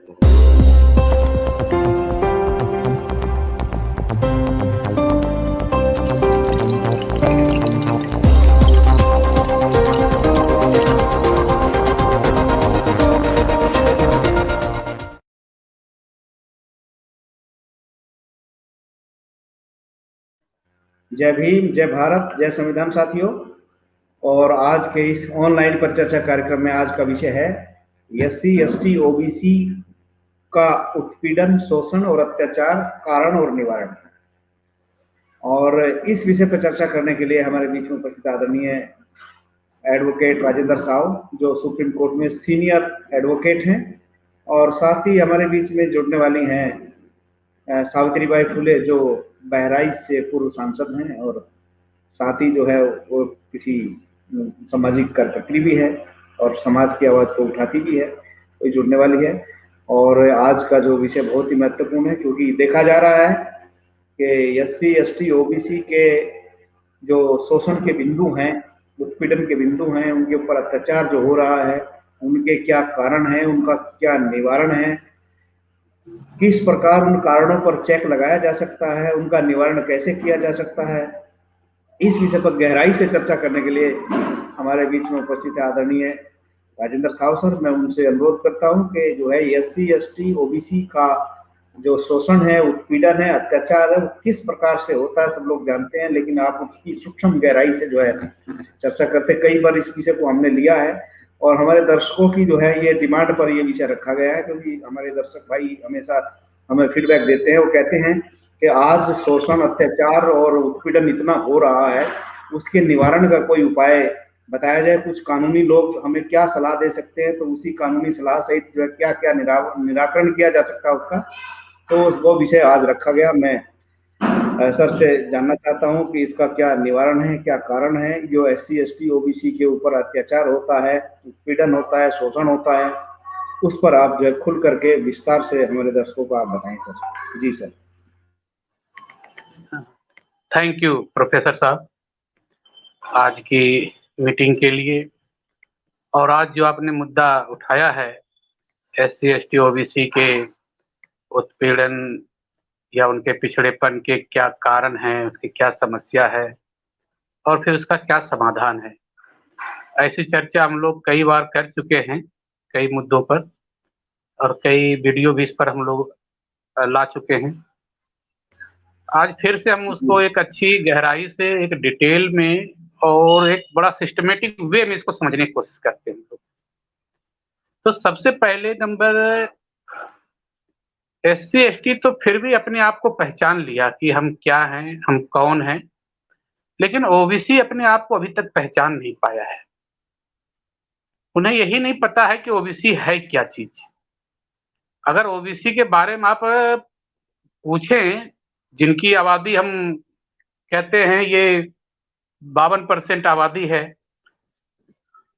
जय भीम, जय भारत, जय संविधान साथियों। और आज के इस ऑनलाइन पर चर्चा कार्यक्रम में आज का विषय है एससी, एसटी, ओबीसी का उत्पीड़न, शोषण और अत्याचार, कारण और निवारण। और इस विषय पर चर्चा करने के लिए हमारे बीच में उपस्थित आदरणीय एडवोकेट राजेंद्र साव, जो सुप्रीम कोर्ट में सीनियर एडवोकेट हैं, और साथ ही हमारे बीच में जुड़ने वाली हैं सावित्रीबाई फुले, जो बहराइच से पूर्व सांसद हैं, और साथ ही जो है वो किसी सामाजिक कार्यकर्त्री भी है और समाज की आवाज़ को उठाती भी है, वो जुड़ने वाली है। और आज का जो विषय बहुत ही महत्वपूर्ण है, क्योंकि देखा जा रहा है कि एससी, एसटी, ओबीसी के जो शोषण के बिंदु हैं, उत्पीड़न के बिंदु हैं, उनके ऊपर अत्याचार जो हो रहा है, उनके क्या कारण हैं, उनका क्या निवारण है, किस प्रकार उन कारणों पर चेक लगाया जा सकता है, उनका निवारण कैसे किया जा सकता है, इस विषय पर गहराई से चर्चा करने के लिए हमारे बीच में उपस्थित है आदरणीय राजेंद्र साव सर। मैं उनसे अनुरोध करता हूं कि जो है एससी, एसटी, ओबीसी का जो शोषण है, उत्पीड़न है, अत्याचार है, वो किस प्रकार से होता है सब लोग जानते हैं, लेकिन आप उसकी सूक्ष्म गहराई से जो है चर्चा करते। कई बार इस विषय को हमने लिया है और हमारे दर्शकों की जो है ये डिमांड पर ये विषय रखा गया है, क्योंकि हमारे दर्शक भाई हमेशा हमें फीडबैक देते हैं। वो कहते हैं कि आज शोषण, अत्याचार और उत्पीड़न इतना हो रहा है, उसके निवारण का कोई उपाय बताया जाए। कुछ कानूनी लोग हमें क्या सलाह दे सकते हैं, तो उसी कानूनी सलाह सहित जो है क्या क्या निराकरण किया जा सकता है उसका, तो वो विषय आज रखा गया। मैं सर से जानना चाहता हूं कि इसका क्या निवारण है, क्या कारण है, जो एससी, एसटी, ओबीसी के ऊपर अत्याचार होता है, उत्पीड़न होता है, शोषण होता है, उस पर आप जो है खुल करके विस्तार से हमारे दर्शकों को आप बताएं सर। जी सर। थैंक यू प्रोफेसर साहब आज की मीटिंग के लिए। और आज जो आपने मुद्दा उठाया है एससी, एसटी, ओबीसी के उत्पीड़न या उनके पिछड़ेपन के क्या कारण हैं, उसकी क्या समस्या है और फिर उसका क्या समाधान है, ऐसी चर्चा हम लोग कई बार कर चुके हैं कई मुद्दों पर, और कई वीडियो भी इस पर हम लोग ला चुके हैं। आज फिर से हम उसको एक अच्छी गहराई से, एक डिटेल में और एक बड़ा सिस्टमेटिक वे में इसको समझने की कोशिश करते हैं। तो सबसे पहले नंबर, एससी, एसटी तो फिर भी अपने आप को पहचान लिया कि हम क्या हैं, हम कौन हैं, लेकिन ओबीसी अपने आप को अभी तक पहचान नहीं पाया है। उन्हें यही नहीं पता है कि ओबीसी है क्या चीज। अगर ओबीसी के बारे में आप पूछें, जिनकी आबादी हम कहते हैं ये 52% आबादी है,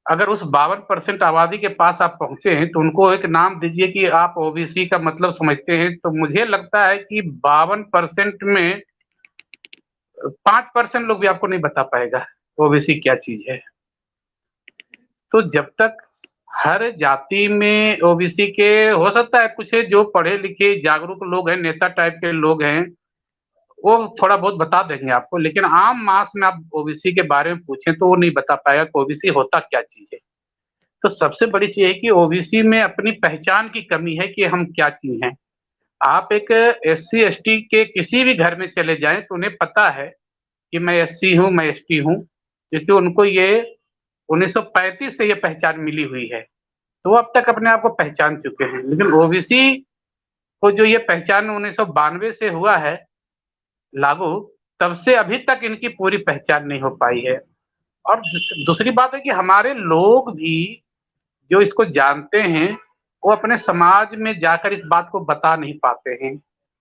अगर उस 52% आबादी के पास आप पहुंचे हैं तो उनको एक नाम दीजिए कि आप ओबीसी का मतलब समझते हैं, तो मुझे लगता है कि 52% में 5% लोग भी आपको नहीं बता पाएगा ओबीसी क्या चीज है। तो जब तक हर जाति में ओबीसी के, हो सकता है कुछ जो पढ़े लिखे जागरूक लोग हैं, नेता टाइप के लोग हैं, वो थोड़ा बहुत बता देंगे आपको, लेकिन आम मास में आप ओबीसी के बारे में पूछें तो वो नहीं बता पाएगा कि ओबीसी होता क्या चीज है। तो सबसे बड़ी चीज है कि ओबीसी में अपनी पहचान की कमी है कि हम क्या चीज हैं। आप एक एससी, एसटी के किसी भी घर में चले जाएं तो उन्हें पता है कि मैं एससी हूं, मैं एसटी हूं, क्योंकि उनको ये 1935 से ये पहचान मिली हुई है, तो वो अब तक अपने आप को पहचान चुके हैं। लेकिन ओबीसी को जो ये पहचान 1992 से हुआ है लागू, तब से अभी तक इनकी पूरी पहचान नहीं हो पाई है। और दूसरी बात है कि हमारे लोग भी जो इसको जानते हैं वो अपने समाज में जाकर इस बात को बता नहीं पाते हैं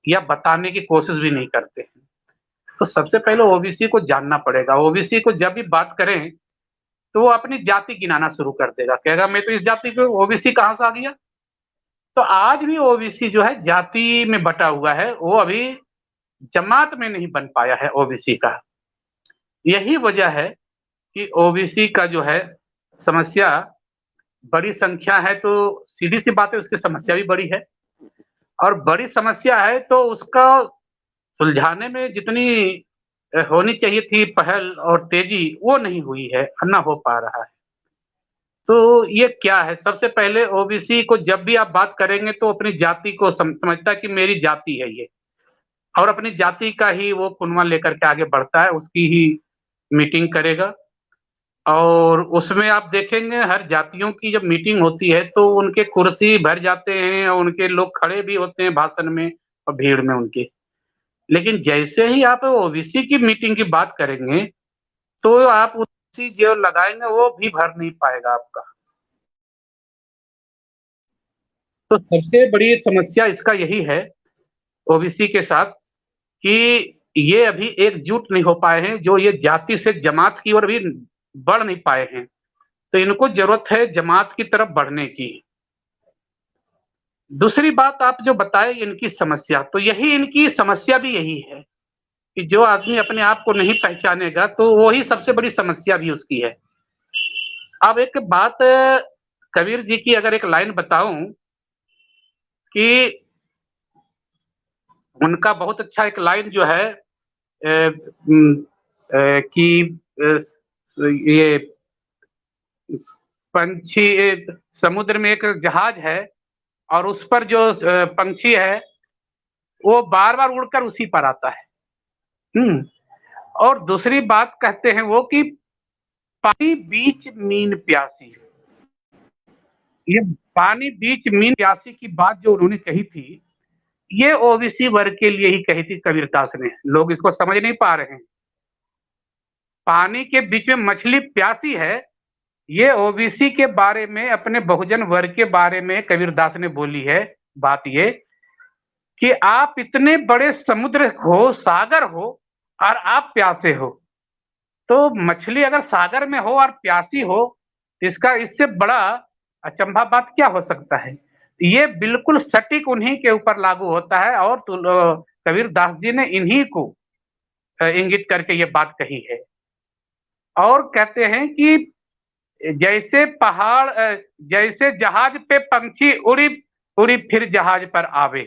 या बताने की कोशिश भी नहीं करते हैं। तो सबसे पहले ओबीसी को जानना पड़ेगा। ओबीसी को जब भी बात करें तो वो अपनी जाति गिनाना शुरू कर देगा, कहेगा मैं तो इस जाति को, ओबीसी कहाँ से आ गया। तो आज भी ओबीसी जो है जाति में बटा हुआ है, वो अभी जमात में नहीं बन पाया है ओबीसी का। यही वजह है कि ओबीसी का जो है समस्या बड़ी संख्या है, तो सीधी सी बात है उसकी समस्या भी बड़ी है। और बड़ी समस्या है तो उसका सुलझाने में जितनी होनी चाहिए थी पहल और तेजी, वो नहीं हुई है, ना हो पा रहा है। तो ये क्या है? सबसे पहले ओबीसी को जब भी आप बात करेंगे तो अपनी जाति को समझता है कि मेरी जाति है ये, और अपनी जाति का ही वो कुनवा लेकर के आगे बढ़ता है, उसकी ही मीटिंग करेगा। और उसमें आप देखेंगे हर जातियों की जब मीटिंग होती है तो उनके कुर्सी भर जाते हैं और उनके लोग खड़े भी होते हैं भाषण में और भीड़ में उनके। लेकिन जैसे ही आप ओबीसी की मीटिंग की बात करेंगे तो आप कुर्सी जो लगाएंगे वो भी भर नहीं पाएगा आपका। तो सबसे बड़ी समस्या इसका यही है ओबीसी के साथ कि ये अभी एकजुट नहीं हो पाए हैं, जो ये जाति से जमात की ओर भी बढ़ नहीं पाए हैं। तो इनको जरूरत है जमात की तरफ बढ़ने की। दूसरी बात आप जो बताए इनकी समस्या, तो यही इनकी समस्या भी यही है कि जो आदमी अपने आप को नहीं पहचानेगा तो वही सबसे बड़ी समस्या भी उसकी है। अब एक बात कबीर जी की अगर एक लाइन बताऊं कि उनका बहुत अच्छा एक लाइन जो है कि ये पंछी समुद्र में एक जहाज है और उस पर जो पंछी है वो बार बार उड़कर उसी पर आता है। और दूसरी बात कहते हैं वो कि पानी बीच मीन प्यासी, ये पानी बीच मीन प्यासी की बात जो उन्होंने कही थी ये ओबीसी वर्ग के लिए ही कही थी कबीरदास ने। लोग इसको समझ नहीं पा रहे हैं। पानी के बीच में मछली प्यासी है, ये ओबीसी के बारे में, अपने बहुजन वर्ग के बारे में कबीरदास ने बोली है बात ये कि आप इतने बड़े समुद्र हो, सागर हो और आप प्यासे हो। तो मछली अगर सागर में हो और प्यासी हो, इसका इससे बड़ा अचंभा बात क्या हो सकता है? ये बिल्कुल सटीक उन्हीं के ऊपर लागू होता है और कबीरदास जी ने इन्हीं को इंगित करके ये बात कही है। और कहते हैं कि जैसे पहाड़ जैसे जहाज पे पंछी उड़ी उड़ी फिर जहाज पर आवे,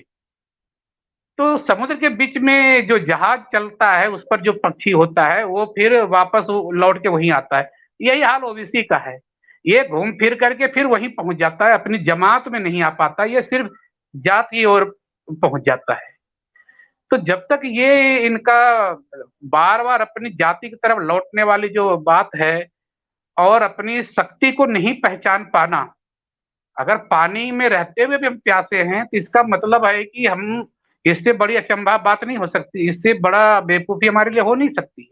तो समुद्र के बीच में जो जहाज चलता है उस पर जो पक्षी होता है वो फिर वापस लौट के वहीं आता है। यही हाल ओबीसी का है, ये घूम फिर करके फिर वहीं पहुंच जाता है, अपनी जमात में नहीं आ पाता, ये सिर्फ जात की ओर पहुंच जाता है। तो जब तक ये इनका बार बार अपनी जाति की तरफ लौटने वाली जो बात है और अपनी शक्ति को नहीं पहचान पाना, अगर पानी में रहते हुए भी हम प्यासे हैं तो इसका मतलब है कि हम, इससे बड़ी अचंभा बात नहीं हो सकती, इससे बड़ा बेवकूफी हमारे लिए हो नहीं सकती है।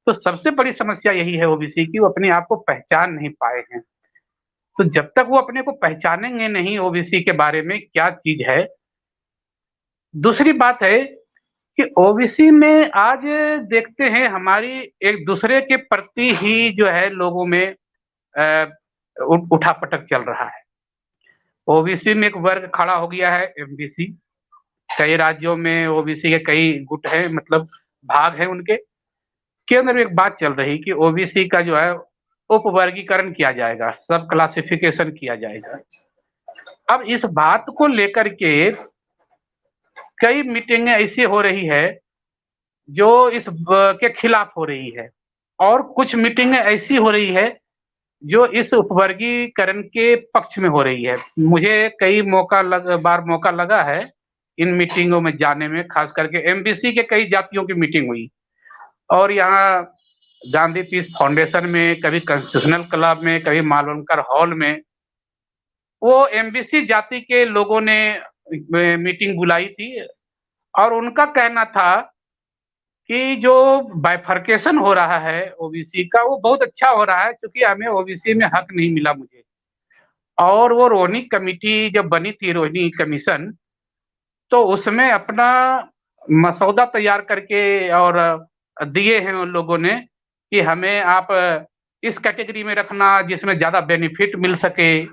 तो सबसे बड़ी समस्या यही है ओबीसी की, वो अपने आप को पहचान नहीं पाए हैं। तो जब तक वो अपने को पहचानेंगे नहीं ओबीसी के बारे में क्या चीज है। दूसरी बात है कि ओबीसी में आज देखते हैं हमारी एक दूसरे के प्रति ही जो है लोगों में उठापटक चल रहा है। ओबीसी में एक वर्ग खड़ा हो गया है एमबीसी। कई राज्यों में ओबीसी के कई गुट हैं, मतलब भाग हैं उनके के अंदर एक बात चल रही कि ओबीसी का जो है उपवर्गीकरण किया जाएगा, सब क्लासिफिकेशन किया जाएगा। अब इस बात को लेकर के कई मीटिंगें ऐसी हो रही है जो इस के खिलाफ हो रही है और कुछ मीटिंगें ऐसी हो रही है जो इस उपवर्गीकरण के पक्ष में हो रही है। मुझे कई बार मौका लगा है इन मीटिंगों में जाने में, खास करके एमबीसी के कई जातियों की मीटिंग हुई और यहाँ गांधी पीस फाउंडेशन में, कभी कॉन्स्टिट्यूशनल क्लब में, कभी मालवणकर हॉल में वो एमबीसी जाति के लोगों ने मीटिंग बुलाई थी और उनका कहना था कि जो बाइफर्केशन हो रहा है ओबीसी का वो बहुत अच्छा हो रहा है क्योंकि हमें ओबीसी में हक नहीं मिला मुझे। और वो रोहिणी कमेटी जब बनी थी, रोहिणी कमीशन, तो उसमें अपना मसौदा तैयार करके और दिए हैं उन लोगों ने कि हमें आप इस कैटेगरी में रखना जिसमें ज्यादा बेनिफिट मिल सके।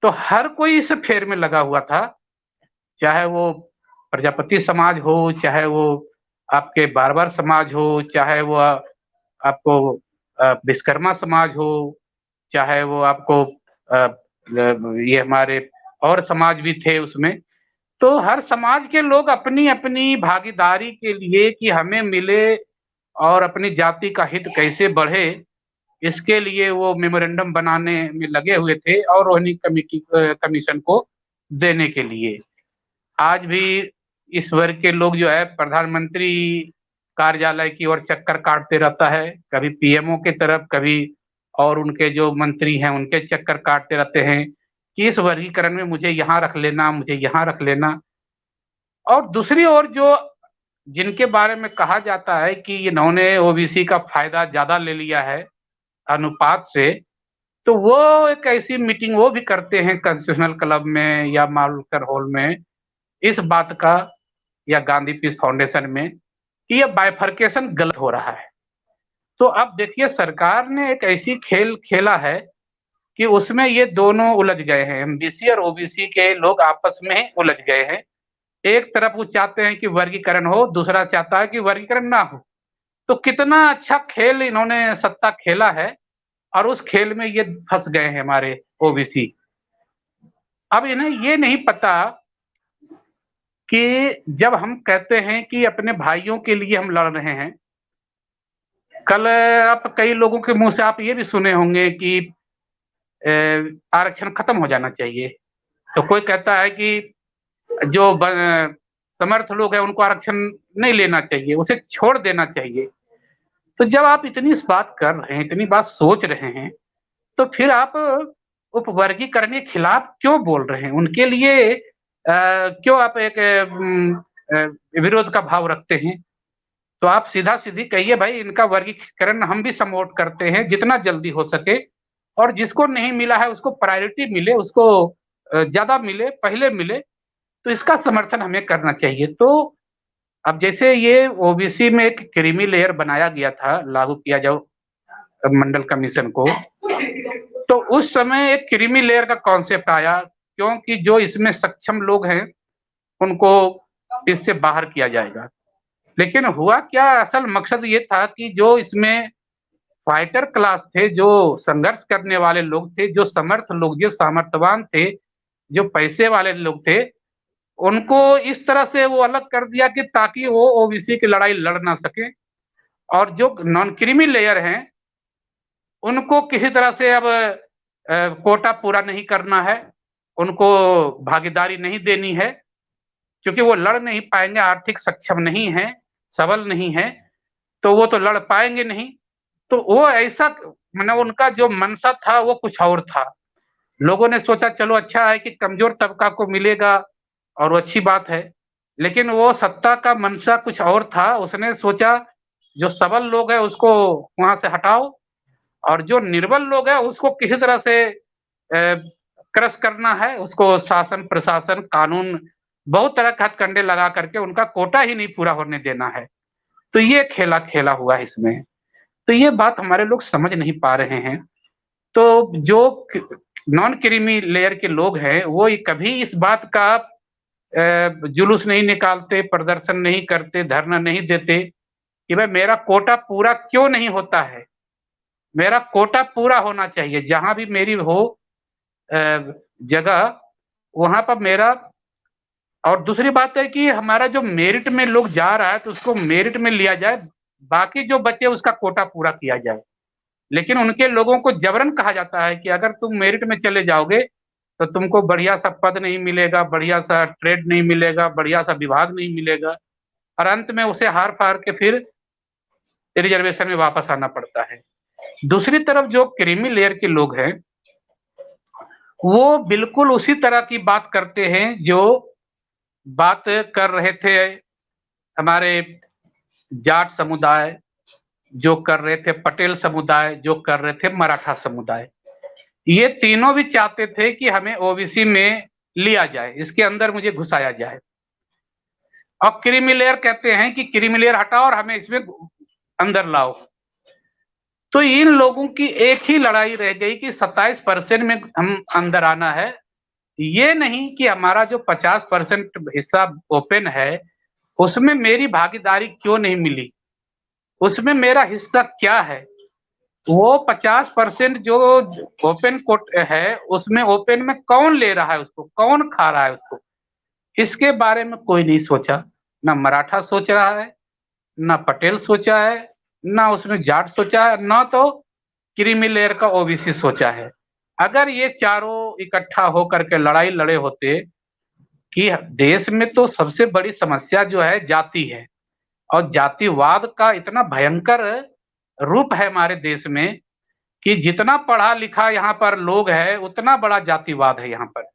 तो हर कोई इस फेर में लगा हुआ था, चाहे वो प्रजापति समाज हो, चाहे वो आपके बारबर समाज हो, चाहे वो आपको विश्वकर्मा समाज हो, चाहे वो आपको ये हमारे और समाज भी थे उसमें। तो हर समाज के लोग अपनी अपनी भागीदारी के लिए कि हमें मिले और अपनी जाति का हित कैसे बढ़े, इसके लिए वो मेमोरेंडम बनाने में लगे हुए थे और रोहिणी कमेटी कमीशन को देने के लिए। आज भी इस वर्ग के लोग जो है प्रधानमंत्री कार्यालय की ओर चक्कर काटते रहता है, कभी पीएमओ की तरफ, कभी और उनके जो मंत्री हैं उनके चक्कर काटते रहते हैं कि इस वर्गीकरण में मुझे यहाँ रख लेना, मुझे यहाँ रख लेना। और दूसरी ओर जो जिनके बारे में कहा जाता है कि इन्होंने ओबीसी का फायदा ज्यादा ले लिया है अनुपात से, तो वो एक ऐसी मीटिंग वो भी करते हैं कॉन्स्टिट्यूशनल क्लब में या मालकर हॉल में इस बात का, या गांधी पीस फाउंडेशन में, कि ये बाइफर्केशन गलत हो रहा है। तो अब देखिए सरकार ने एक ऐसी खेल खेला है कि उसमें ये दोनों उलझ गए हैं, एमबीसी और ओबीसी के लोग आपस में ही उलझ गए हैं। एक तरफ वो चाहते हैं कि वर्गीकरण हो, दूसरा चाहता है कि वर्गीकरण ना हो। तो कितना अच्छा खेल इन्होंने सत्ता खेला है और उस खेल में ये फंस गए हैं हमारे ओबीसी। अब इन्हें ये नहीं पता कि जब हम कहते हैं कि अपने भाइयों के लिए हम लड़ रहे हैं, कल आप कई लोगों के मुंह से आप ये भी सुने होंगे कि आरक्षण खत्म हो जाना चाहिए। तो कोई कहता है कि जो समर्थ लोग हैं उनको आरक्षण नहीं लेना चाहिए, उसे छोड़ देना चाहिए। तो जब आप इतनी इस बात कर रहे हैं, इतनी बात सोच रहे हैं, तो फिर आप उपवर्गीकरण के खिलाफ क्यों बोल रहे हैं? उनके लिए क्यों आप एक विरोध का भाव रखते हैं? तो आप सीधा सीधी कहिए भाई इनका वर्गीकरण हम भी सपोर्ट करते हैं जितना जल्दी हो सके, और जिसको नहीं मिला है उसको प्रायोरिटी मिले, उसको ज्यादा मिले, पहले मिले, तो इसका समर्थन हमें करना चाहिए। तो अब जैसे ये ओबीसी में एक क्रीमी लेयर बनाया गया था, लागू किया जाओ मंडल कमीशन को, तो उस समय एक क्रीमी लेयर का कॉन्सेप्ट आया, क्योंकि जो इसमें सक्षम लोग हैं उनको इससे बाहर किया जाएगा। लेकिन हुआ क्या, असल मकसद ये था कि जो इसमें फाइटर क्लास थे, जो संघर्ष करने वाले लोग थे, जो समर्थ लोग, जो सामर्थ्यवान थे, जो पैसे वाले लोग थे, उनको इस तरह से वो अलग कर दिया कि ताकि वो ओबीसी की लड़ाई लड़ ना सके, और जो नॉन क्रीमी लेयर हैं उनको किसी तरह से अब कोटा पूरा नहीं करना है, उनको भागीदारी नहीं देनी है, क्योंकि वो लड़ नहीं पाएंगे, आर्थिक सक्षम नहीं है, सबल नहीं है, तो वो तो लड़ पाएंगे नहीं। तो वो ऐसा, मतलब उनका जो मंशा था वो कुछ और था। लोगों ने सोचा चलो अच्छा है कि कमजोर तबका को मिलेगा और वो अच्छी बात है, लेकिन वो सत्ता का मंशा कुछ और था। उसने सोचा जो सबल लोग हैं उसको वहां से हटाओ, और जो निर्बल लोग हैं उसको किसी तरह से क्रश करना है, उसको शासन प्रशासन कानून बहुत तरह के हथकंडे लगा करके उनका कोटा ही नहीं पूरा होने देना है। तो ये खेला खेला हुआ है इसमें। तो ये बात हमारे लोग समझ नहीं पा रहे हैं। तो जो नॉन क्रीमी लेयर के लोग हैं वो कभी इस बात का जुलूस नहीं निकालते, प्रदर्शन नहीं करते, धरना नहीं देते कि भाई मेरा कोटा पूरा क्यों नहीं होता है, मेरा कोटा पूरा होना चाहिए, जहां भी मेरी हो जगह वहां पर मेरा। और दूसरी बात है कि हमारा जो मेरिट में लोग जा रहा है तो उसको मेरिट में लिया जाए, बाकी जो बचे उसका कोटा पूरा किया जाए। लेकिन उनके लोगों को जबरन कहा जाता है कि अगर तुम मेरिट में चले जाओगे तो तुमको बढ़िया सा पद नहीं मिलेगा, बढ़िया सा ट्रेड नहीं मिलेगा, बढ़िया सा विभाग नहीं मिलेगा, और अंत में उसे हार फार के फिर रिजर्वेशन में वापस आना पड़ता है। दूसरी तरफ जो क्रीमी लेयर के लोग हैं वो बिल्कुल उसी तरह की बात करते हैं जो बात कर रहे थे हमारे जाट समुदाय, जो कर रहे थे पटेल समुदाय, जो कर रहे थे मराठा समुदाय। ये तीनों भी चाहते थे कि हमें ओबीसी में लिया जाए, इसके अंदर मुझे घुसाया जाए। और क्रीमी लेयर कहते हैं कि क्रीमी लेयर हटाओ और हमें इसमें अंदर लाओ। तो इन लोगों की एक ही लड़ाई रह गई कि 27% में हम अंदर आना है, ये नहीं कि हमारा जो 50% हिस्सा ओपन है उसमें मेरी भागीदारी क्यों नहीं मिली, उसमें मेरा हिस्सा क्या है। वो 50% जो ओपन कोट है उसमें ओपन में कौन ले रहा है, उसको कौन खा रहा है उसको, इसके बारे में कोई नहीं सोचा, ना मराठा सोच रहा है, ना पटेल सोचा है, ना उसने जाट सोचा है, ना तो क्रीमी लेयर का ओबीसी सोचा है। अगर ये चारों इकट्ठा होकर के लड़ाई लड़े होते कि देश में तो सबसे बड़ी समस्या जो है जाति है, और जातिवाद का इतना भयंकर रूप है हमारे देश में कि जितना पढ़ा लिखा यहाँ पर लोग है उतना बड़ा जातिवाद है यहाँ पर।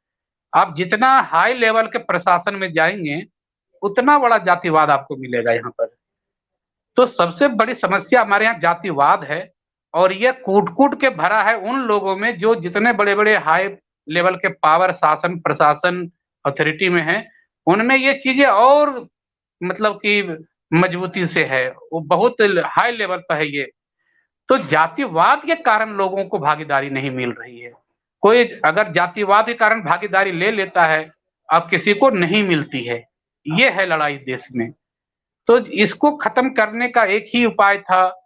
आप जितना हाई लेवल के प्रशासन में जाएंगे उतना बड़ा जातिवाद आपको मिलेगा यहाँ पर। तो सबसे बड़ी समस्या हमारे यहाँ जातिवाद है, और ये कूट कूट के भरा है उन लोगों में जो जितने बड़े बड़े हाई लेवल के पावर, शासन प्रशासन अथॉरिटी में है, उनमें ये चीजें और मतलब कि मजबूती से है, वो बहुत हाई लेवल पर है ये। तो जातिवाद के कारण लोगों को भागीदारी नहीं मिल रही है। कोई अगर जातिवाद के कारण भागीदारी ले लेता है, अब किसी को नहीं मिलती है। ये है लड़ाई देश में। तो इसको खत्म करने का एक ही उपाय था,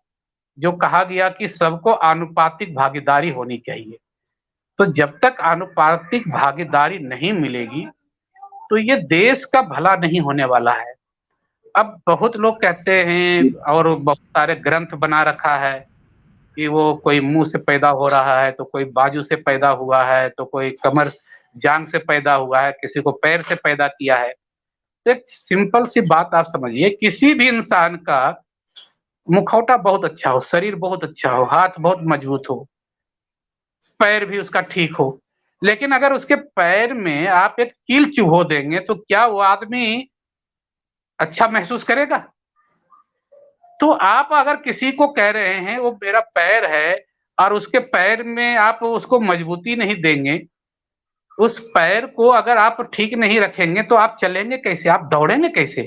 जो कहा गया कि सबको आनुपातिक भागीदारी होनी चाहिए। तो जब तक आनुपातिक भागीदारी नहीं मिलेगी तो ये देश का भला नहीं होने वाला है। अब बहुत लोग कहते हैं और बहुत सारे ग्रंथ बना रखा है कि वो कोई मुंह से पैदा हो रहा है, तो कोई बाजू से पैदा हुआ है, तो कोई कमर जांग से पैदा हुआ है, किसी को पैर से पैदा किया है। तो एक सिंपल सी बात आप समझिए, किसी भी इंसान का मुखौटा बहुत अच्छा हो, शरीर बहुत अच्छा हो, हाथ बहुत मजबूत हो, पैर भी उसका ठीक हो, लेकिन अगर उसके पैर में आप एक कील चुभो देंगे तो क्या वो आदमी अच्छा महसूस करेगा? तो आप अगर किसी को कह रहे हैं वो मेरा पैर है, और उसके पैर में आप उसको मजबूती नहीं देंगे, उस पैर को अगर आप ठीक नहीं रखेंगे तो आप चलेंगे कैसे, आप दौड़ेंगे कैसे?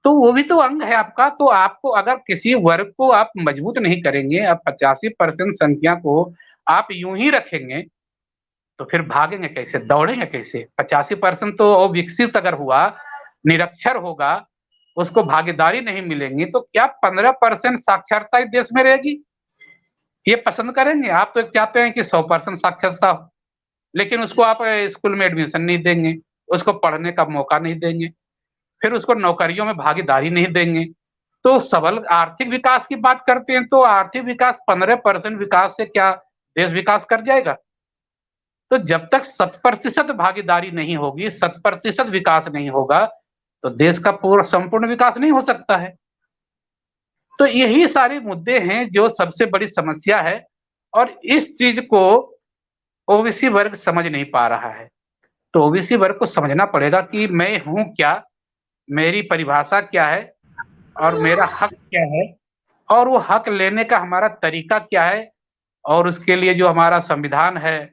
तो वो भी तो अंग है आपका। तो आपको अगर किसी वर्ग को आप मजबूत नहीं करेंगे, अब 85% संख्या को आप यूं ही रखेंगे तो फिर भागेंगे कैसे, दौड़ेंगे कैसे? 85% तो अविकसित अगर हुआ, निरक्षर होगा, उसको भागीदारी नहीं मिलेंगी, तो क्या 15% साक्षरता इस देश में रहेगी? ये पसंद करेंगे? आप तो चाहते हैं कि 100% साक्षरता हो, लेकिन उसको आप स्कूल में एडमिशन नहीं देंगे, उसको पढ़ने का मौका नहीं देंगे, फिर उसको नौकरियों में भागीदारी नहीं देंगे। तो सबल आर्थिक विकास की बात करते हैं, तो आर्थिक विकास 15% विकास से क्या देश विकास कर जाएगा? तो जब तक 100% भागीदारी नहीं होगी, 100% विकास नहीं होगा, तो देश का पूर्ण संपूर्ण विकास नहीं हो सकता है। तो यही सारे मुद्दे हैं जो सबसे बड़ी समस्या है, और इस चीज को ओबीसी वर्ग समझ नहीं पा रहा है। तो ओबीसी वर्ग को समझना पड़ेगा कि मैं हूं क्या, मेरी परिभाषा क्या है, और मेरा हक क्या है, और वो हक लेने का हमारा तरीका क्या है, और उसके लिए जो हमारा संविधान है,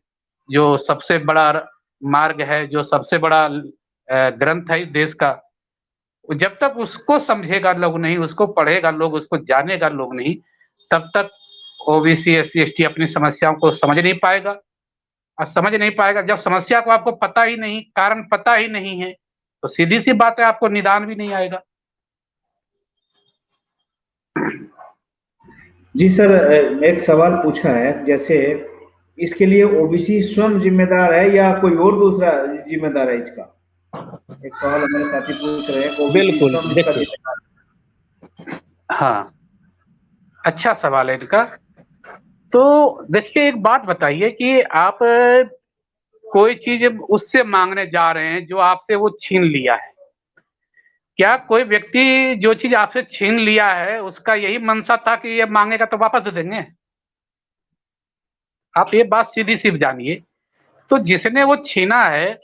जो सबसे बड़ा मार्ग है, जो सबसे बड़ा ग्रंथ है इस देश का, जब तक उसको समझेगा लोग नहीं, उसको पढ़ेगा लोग, उसको जानेगा लोग नहीं, तब तक ओबीसी एससी एसटी अपनी समस्याओं को समझ नहीं पाएगा। और समझ नहीं पाएगा, जब समस्या को आपको पता ही नहीं, कारण पता ही नहीं है, तो सीधी सी बात है आपको निदान भी नहीं आएगा। जी सर, एक सवाल पूछा है, जैसे इसके लिए ओबीसी स्वयं जिम्मेदार है या कोई और दूसरा जिम्मेदार है इसका? एक सवाल हमारे साथी पूछ रहे हैं, ओबीसी बिल्कुल, स्वयं इसका जिम्मेदार है? हाँ, अच्छा सवाल है इनका। तो देखिए, एक बात बताइए कि आप कोई चीज उससे मांगने जा रहे हैं जो आपसे वो छीन लिया है। क्या कोई व्यक्ति जो चीज आपसे छीन लिया है उसका यही मंशा था कि ये मांगेगा तो वापस दे देंगे? आप ये बात सीधी सी जानिए। तो जिसने वो छीना है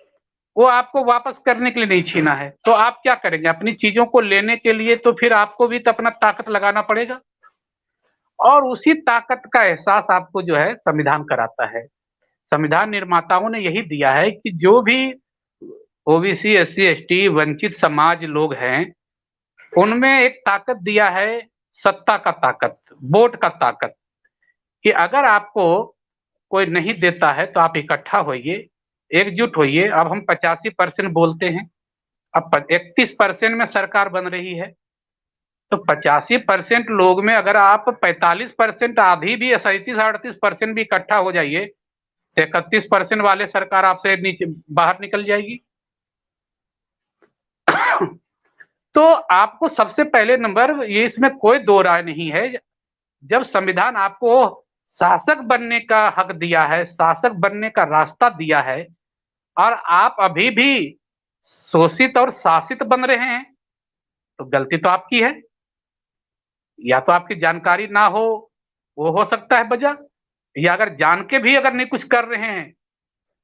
वो आपको वापस करने के लिए नहीं छीना है, तो आप क्या करेंगे? अपनी चीजों को लेने के लिए तो फिर आपको भी तो अपना ताकत लगाना पड़ेगा, और उसी ताकत का एहसास आपको जो है संविधान कराता है। संविधान निर्माताओं ने यही दिया है कि जो भी ओबीसी एससी एसटी वंचित समाज लोग हैं, उनमें एक ताकत दिया है, सत्ता का ताकत, वोट का ताकत, कि अगर आपको कोई नहीं देता है तो आप इकट्ठा होइए, एकजुट होइए। अब हम 85% बोलते हैं, अब 31% में सरकार बन रही है, तो 85% लोग में अगर आप 45%, आधी भी 37-38% भी इकट्ठा हो जाइए, तो 31% वाले सरकार आपसे नीचे बाहर निकल जाएगी। तो आपको सबसे पहले नंबर, ये इसमें कोई दो राय नहीं है, जब संविधान आपको शासक बनने का हक दिया है, शासक बनने का रास्ता दिया है, और आप अभी भी शोषित और शासित बन रहे हैं, तो गलती तो आपकी है। या तो आपकी जानकारी ना हो, वो हो सकता है वजह, या अगर जान के भी अगर नहीं कुछ कर रहे हैं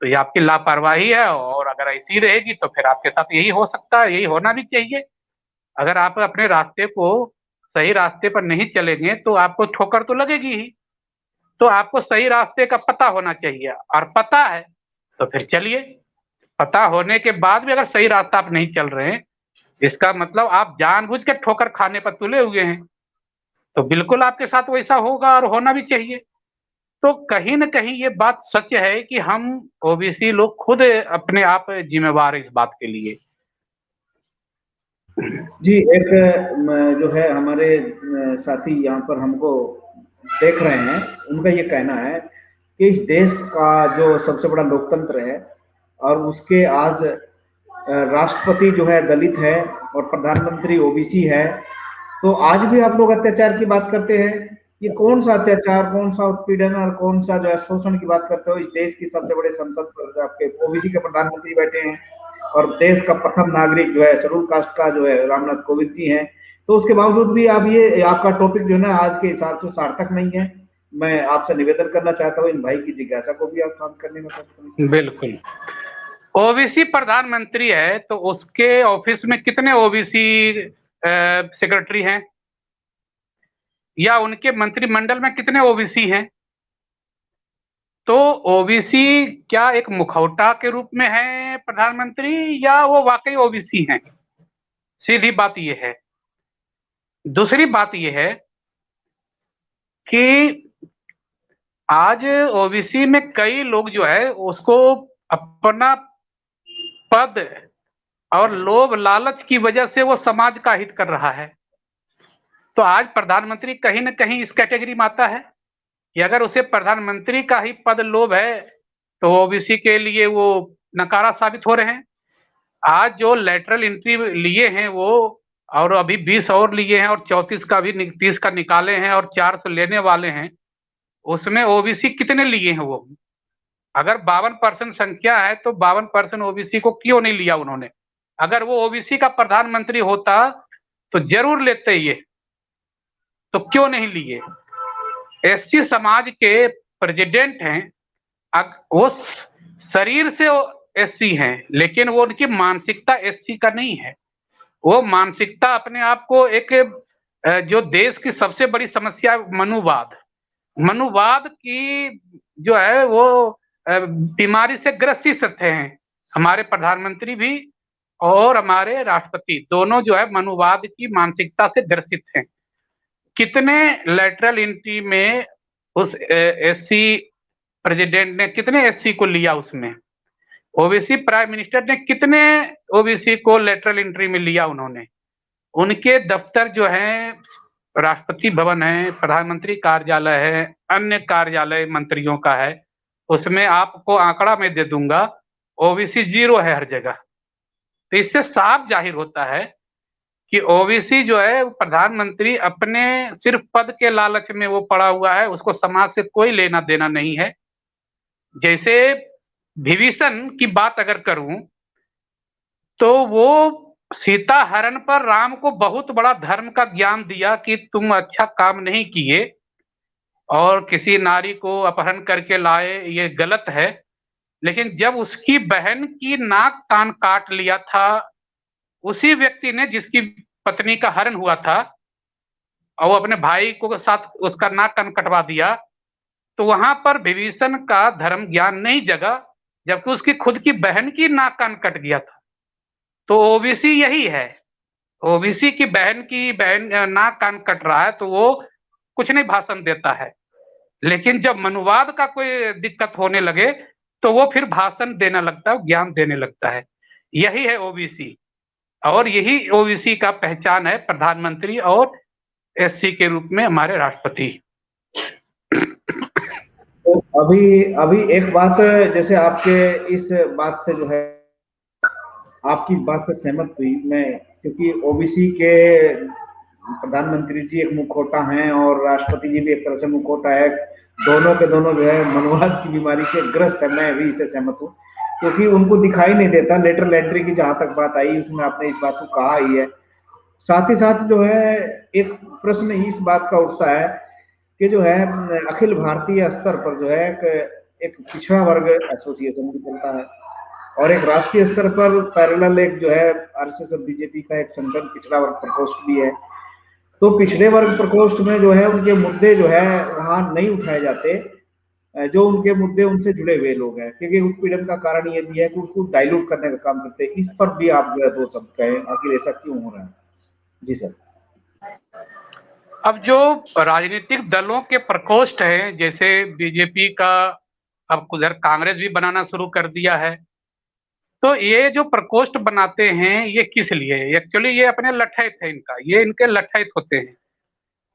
तो ये आपकी लापरवाही है, और अगर ऐसी रहेगी तो फिर आपके साथ यही हो सकता है, यही होना भी चाहिए। अगर आप अपने रास्ते को सही रास्ते पर नहीं चलेंगे तो आपको ठोकर तो लगेगी ही। तो आपको सही रास्ते का पता होना चाहिए, और पता है तो फिर चलिए। पता होने के बाद भी अगर सही रास्ता आप नहीं चल रहे हैं, इसका मतलब आप जानबूझ के ठोकर खाने पर तुले हुए हैं, तो बिल्कुल आपके साथ वैसा होगा और होना भी चाहिए। तो कहीं न कहीं ये बात सच है कि हम ओबीसी लोग खुद अपने आप जिम्मेवार हैं इस बात के लिए। जी, एक जो है हमारे साथी यहाँ पर हमको देख रहे हैं, उनका ये कहना है कि इस देश का जो सबसे बड़ा लोकतंत्र है और उसके आज राष्ट्रपति जो है दलित है और प्रधानमंत्री ओबीसी है, तो आज भी आप लोग अत्याचार की बात करते हैं। ये कौन सा अत्याचार, कौन सा उत्पीड़न और कौन सा जो है शोषण की बात करते हो? इस देश की सबसे बड़े संसद पर आपके ओबीसी के प्रधानमंत्री बैठे हैं और देश का प्रथम नागरिक जो है शेड्यूल कास्ट का जो है रामनाथ कोविंद जी हैं। तो उसके बावजूद भी आप ये आपका टॉपिक जो है ना आज के हिसाब से सार्थक नहीं है। मैं आपसे निवेदन करना चाहता हूँ इन भाई की जिज्ञासा को भी आप शांत करने में सक्षम। बिल्कुल। ओबीसी प्रधानमंत्री है तो उसके ऑफिस में कितने ओबीसी सेक्रेटरी हैं, या उनके मंत्रिमंडल में कितने ओबीसी हैं? तो ओबीसी क्या एक मुखौटा के रूप में है प्रधानमंत्री, या वो वाकई ओबीसी हैं? सीधी बात ये है। दूसरी बात ये है कि आज ओबीसी में कई लोग जो है उसको अपना पद और लोभ लालच की वजह से वो समाज का हित कर रहा है। तो आज प्रधानमंत्री कहीं न कहीं इस कैटेगरी में आता है कि अगर उसे प्रधानमंत्री का ही पद लोभ है तो ओबीसी के लिए वो नकारा साबित हो रहे हैं। आज जो लेटरल एंट्री लिए हैं वो, और अभी 20 और लिए हैं, और 34 का भी 30 का निकाले हैं, और 400 लेने वाले हैं। उसमें ओबीसी कितने लिए हैं वो? अगर 52% संख्या है तो 52% ओबीसी को क्यों नहीं लिया उन्होंने? अगर वो ओबीसी का प्रधानमंत्री होता तो जरूर लेते ये, तो क्यों नहीं लिए? एससी समाज के प्रेसिडेंट हैं, वो शरीर से एससी हैं, लेकिन वो उनकी मानसिकता एससी का नहीं है। वो मानसिकता अपने आप को एक जो देश की सबसे बड़ी समस्या मनुवाद, मनुवाद की जो है वो बीमारी से ग्रसित हैं। हमारे प्रधानमंत्री भी और हमारे राष्ट्रपति दोनों जो है मनुवाद की मानसिकता से ग्रसित हैं। कितने लेटरल एंट्री में उस एससी प्रेसिडेंट ने कितने एससी को लिया? उसमें ओबीसी प्राइम मिनिस्टर ने कितने ओबीसी को लेटरल एंट्री में लिया? उन्होंने उनके दफ्तर जो है, राष्ट्रपति भवन है, प्रधानमंत्री कार्यालय है, अन्य कार्यालय मंत्रियों का है, उसमें आपको आंकड़ा मैं दे दूंगा, ओबीसी 0 है हर जगह। तो इससे साफ जाहिर होता है कि ओबीसी जो है प्रधानमंत्री अपने सिर्फ पद के लालच में वो पड़ा हुआ है, उसको समाज से कोई लेना देना नहीं है। जैसे विभीषण की बात अगर करूं तो वो सीता हरण पर राम को बहुत बड़ा धर्म का ज्ञान दिया कि तुम अच्छा काम नहीं किए और किसी नारी को अपहरण करके लाए, ये गलत है। लेकिन जब उसकी बहन की नाक कान काट लिया था उसी व्यक्ति ने जिसकी पत्नी का हरण हुआ था, और वो अपने भाई को साथ उसका नाक कान कटवा दिया, तो वहां पर विभीषण का धर्म ज्ञान नहीं जगा, जबकि उसकी खुद की बहन की नाक कान कट गया था। तो ओबीसी यही है, ओबीसी की बहन नाक कान कट रहा है तो वो कुछ नहीं भाषण देता है, लेकिन जब मनुवाद का कोई दिक्कत होने लगे तो वो फिर भाषण देने लगता है, ज्ञान देने लगता है। यही है ओबीसी, और यही ओबीसी का पहचान है प्रधानमंत्री और एससी के रूप में हमारे राष्ट्रपति। तो अभी अभी एक बात, जैसे आपके इस बात से जो है आपकी बात से सहमत हुई मैं, क्योंकि ओबीसी के प्रधानमंत्री जी एक मुखौटा हैं और राष्ट्रपति जी भी एक तरह से मुखौटा है, दोनों के दोनों जो है मनोवाद की बीमारी से ग्रस्त है। मैं भी इससे सहमत हूँ, क्योंकि उनको दिखाई नहीं देता। लेटरल एंट्री की जहां तक बात आई उसमें आपने इस बात को कहा ही है। साथ ही साथ जो है एक प्रश्न इस बात का उठता है कि जो है अखिल भारतीय स्तर पर जो है एक पिछड़ा वर्ग एसोसिएशन भी चलता है और एक राष्ट्रीय स्तर पर पैरेलल एक जो है आरएसएस और बीजेपी का एक संगठन पिछड़ा वर्ग प्रकोष्ठ भी है। तो पिछड़े वर्ग प्रकोष्ठ में जो है उनके मुद्दे जो है वहां नहीं उठाए जाते, जो उनके मुद्दे उनसे जुड़े हुए लोग हैं, क्योंकि उत्पीड़न का कारण ये भी है कि उसको डाइल्यूट करने का काम करते हैं। इस पर भी आप जो है दो शब्द कहें, आखिर ऐसा क्यों हो रहा है? जी सर। अब जो राजनीतिक दलों के प्रकोष्ठ हैं, जैसे बीजेपी का, अब उधर कांग्रेस भी बनाना शुरू कर दिया है, तो ये जो प्रकोष्ठ बनाते हैं ये किस लिए? एक्चुअली ये अपने लठैत है इनका, ये इनके लठैत होते हैं।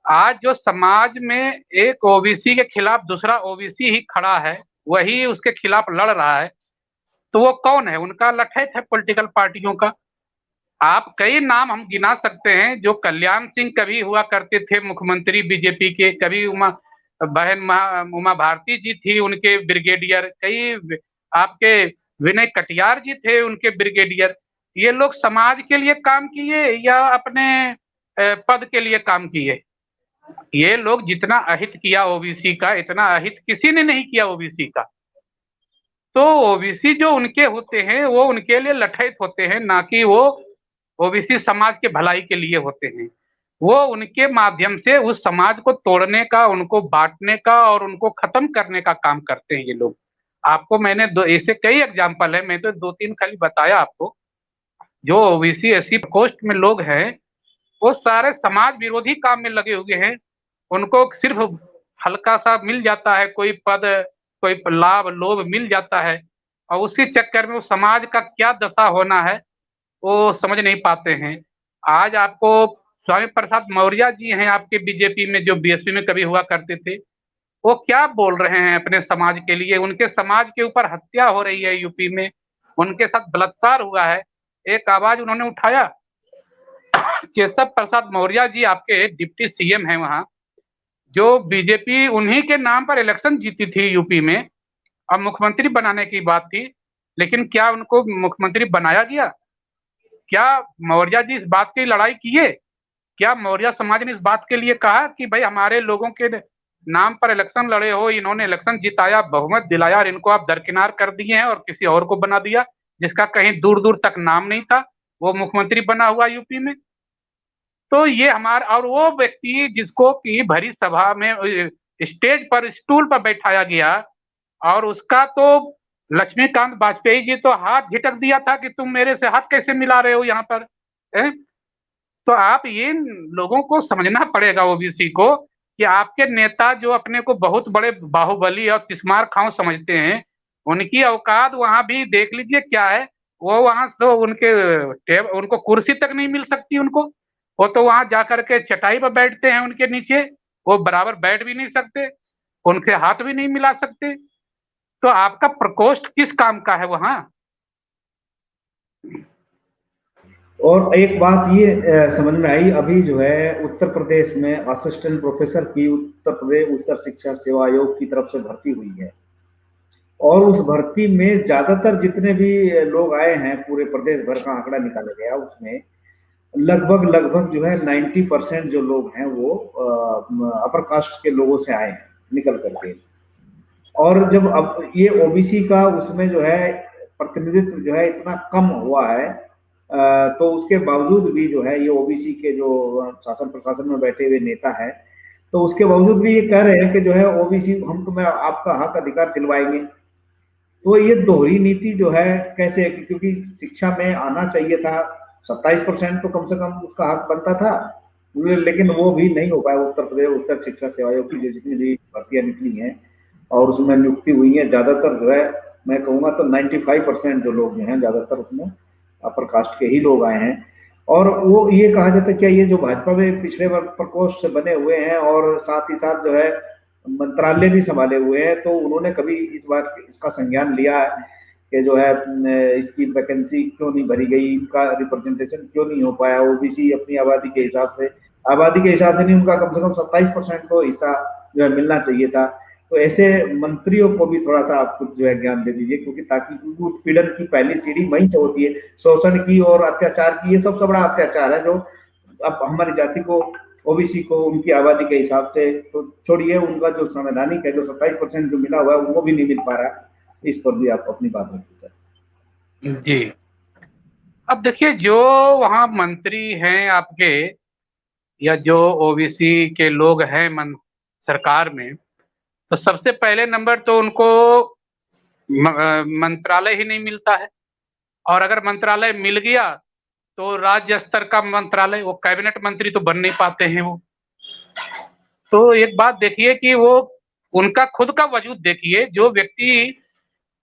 आज जो समाज में एक ओबीसी के खिलाफ दूसरा ओबीसी ही खड़ा है, वही उसके खिलाफ लड़ रहा है, तो वो कौन है? उनका लठैत है पॉलिटिकल पार्टियों का। आप कई नाम हम गिना सकते हैं। जो कल्याण सिंह कभी हुआ करते थे मुख्यमंत्री बीजेपी के, कभी बहन उमा भारती जी थी उनके ब्रिगेडियर, कई आपके विनय कटियार जी थे उनके ब्रिगेडियर। ये लोग समाज के लिए काम किए या अपने पद के लिए काम किए? ये लोग जितना अहित किया ओबीसी का, इतना अहित किसी ने नहीं किया ओबीसी का। तो ओबीसी जो उनके होते हैं वो उनके लिए लठैत होते हैं, ना कि वो ओबीसी समाज के भलाई के लिए होते हैं। वो उनके माध्यम से उस समाज को तोड़ने का, उनको बांटने का और उनको खत्म करने का काम करते हैं ये लोग। आपको मैंने दो ऐसे कई एग्जाम्पल है, मैं तो 2-3 खाली बताया आपको। जो ओबीसी एससी प्रकोष्ठ में लोग हैं वो सारे समाज विरोधी काम में लगे हुए हैं। उनको सिर्फ हल्का सा मिल जाता है, कोई पद, कोई लाभ लोभ मिल जाता है, और उसी चक्कर में वो समाज का क्या दशा होना है वो समझ नहीं पाते हैं। आज आपको स्वामी प्रसाद मौर्य जी हैं आपके बीजेपी में, जो बीएसपी में कभी हुआ करते थे, वो क्या बोल रहे हैं अपने समाज के लिए? उनके समाज के ऊपर हत्या हो रही है यूपी में, उनके साथ बलात्कार हुआ है, एक आवाज उन्होंने उठाया। केशव प्रसाद मौर्य जी आपके डिप्टी सीएम हैं वहां, जो बीजेपी उन्हीं के नाम पर इलेक्शन जीती थी यूपी में, अब मुख्यमंत्री बनाने की बात थी, लेकिन क्या उनको मुख्यमंत्री बनाया गया? क्या मौर्य जी इस बात की लड़ाई किए? क्या मौर्य समाज ने इस बात के लिए कहा कि भाई हमारे लोगों के नाम पर इलेक्शन लड़े हो, इन्होंने इलेक्शन जिताया, बहुमत दिलाया और इनको आप दरकिनार कर दिए हैं और किसी और को बना दिया जिसका कहीं दूर दूर तक नाम नहीं था, वो मुख्यमंत्री बना हुआ यूपी में? तो ये हमारा, और वो व्यक्ति जिसको कि भरी सभा में स्टेज पर स्टूल पर बैठाया गया, और उसका तो लक्ष्मीकांत वाजपेयी जी तो हाथ झिटक दिया था कि तुम मेरे से हाथ कैसे मिला रहे हो यहाँ पर है? तो आप ये लोगों को समझना पड़ेगा ओबीसी को, कि आपके नेता जो अपने को बहुत बड़े बाहुबली और तिस्मार खां समझते हैं, उनकी औकात वहां भी देख लीजिए क्या है। वो वहां तो उनको कुर्सी तक नहीं मिल सकती उनको, वो तो वहां जाकर के चटाई पर बैठते हैं उनके नीचे, वो बराबर बैठ भी नहीं सकते, उनसे हाथ भी नहीं मिला सकते। तो आपका प्रकोष्ठ किस काम का है वहां? और एक बात ये समझ में आई, अभी जो है उत्तर प्रदेश में असिस्टेंट प्रोफेसर की उत्तर प्रदेश उच्च शिक्षा सेवा आयोग की तरफ से भर्ती हुई है, और उस भर्ती में ज्यादातर जितने भी लोग आए हैं, पूरे प्रदेश भर का आंकड़ा निकाला गया, उसमें लगभग लगभग जो है 90% जो लोग हैं वो अपर कास्ट के लोगों से आए हैं निकल करके। और जब अब ये ओबीसी का उसमें जो है प्रतिनिधित्व जो है इतना कम हुआ है, तो उसके बावजूद भी जो है ये ओबीसी के जो शासन प्रशासन में बैठे हुए नेता हैं, तो उसके बावजूद भी ये कह रहे हैं कि जो है ओबीसी हम तुम्हें आपका हक अधिकार दिलवाएंगे। तो ये दोहरी नीति जो है कैसे, क्योंकि शिक्षा में आना चाहिए था, 27% तो कम से कम उसका हक बनता था, लेकिन वो भी नहीं हो पाया। उत्तर प्रदेश उच्च शिक्षा सेवा आयोग की जो जितनी भी भर्तियां निकली हैं और उसमें नियुक्ति हुई है, ज्यादातर जो है मैं कहूँगा तो 95% जो लोग हैं ज्यादातर उसमें अपर कास्ट के ही लोग आए हैं। और वो ये कहा जाता है क्या ये जो भाजपा में पिछड़े वर्ग प्रकोष्ठ से बने हुए हैं और साथ ही साथ जो है मंत्रालय भी संभाले हुए हैं, तो उन्होंने कभी इस बात इसका संज्ञान लिया है कि जो है इसकी वैकेंसी क्यों नहीं भरी गई, इनका रिप्रेजेंटेशन क्यों नहीं हो पाया, ओबीसी अपनी आबादी के हिसाब से नहीं, उनका कम से कम 27% को हिस्सा जो है मिलना चाहिए था। तो ऐसे मंत्रियों को भी थोड़ा सा आप कुछ जो है ज्ञान दे दीजिए, क्योंकि ताकि उत्पीड़न की पहली सीढ़ी वहीं से होती है, शोषण की और अत्याचार की। ये सबसे बड़ा अत्याचार है जो अब हमारी जाति को, ओबीसी को उनकी आबादी के हिसाब से तो छोड़िए, उनका जो संवैधानिक है, जो 27% जो मिला हुआ है वो भी नहीं मिल पा रहा है। इस पर भी आप अपनी बात रखिए सर। जी, अब देखिए जो वहाँ मंत्री हैं आपके, या जो ओबीसी के लोग हैं सरकार में, तो सबसे पहले नंबर तो उनको मंत्रालय ही नहीं मिलता है, और अगर मंत्रालय मिल गया तो राज्य स्तर का मंत्रालय, वो कैबिनेट मंत्री तो बन नहीं पाते हैं वो। तो एक बात देखिए कि वो उनका खुद का वजूद देखिए, जो व्यक्ति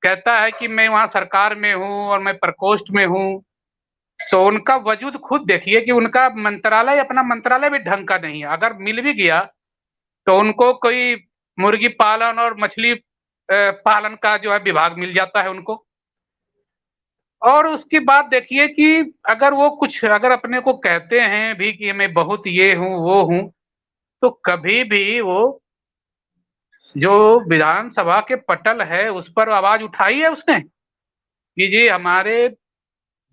कहता है कि मैं वहां सरकार में हूं और मैं प्रकोष्ठ में हूं, तो उनका वजूद खुद देखिए कि उनका मंत्रालय, अपना मंत्रालय भी ढंग का नहीं है। अगर मिल भी गया तो उनको कोई मुर्गी पालन और मछली पालन का जो है विभाग मिल जाता है उनको। और उसकी बात देखिए कि अगर वो कुछ अगर अपने को कहते हैं भी कि मैं बहुत ये हूँ वो हूँ, तो कभी भी वो जो विधानसभा के पटल है उस पर आवाज उठाई है उसने कि जी हमारे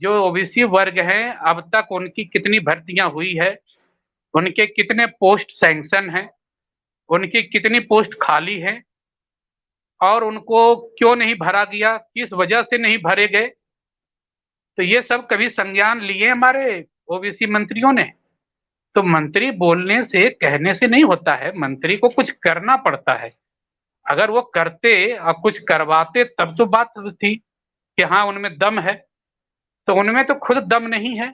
जो ओबीसी वर्ग हैं अब तक उनकी कितनी भर्तियां हुई है, उनके कितने पोस्ट सैंक्शन हैं, उनकी कितनी पोस्ट खाली हैं, और उनको क्यों नहीं भरा गया, किस वजह से नहीं भरे गए। तो ये सब कभी संज्ञान लिए हमारे ओबीसी मंत्रियों ने? तो मंत्री बोलने से कहने से नहीं होता है, मंत्री को कुछ करना पड़ता है। अगर वो करते और कुछ करवाते तब तो बात थी कि हाँ उनमें दम है, तो उनमें तो खुद दम नहीं है।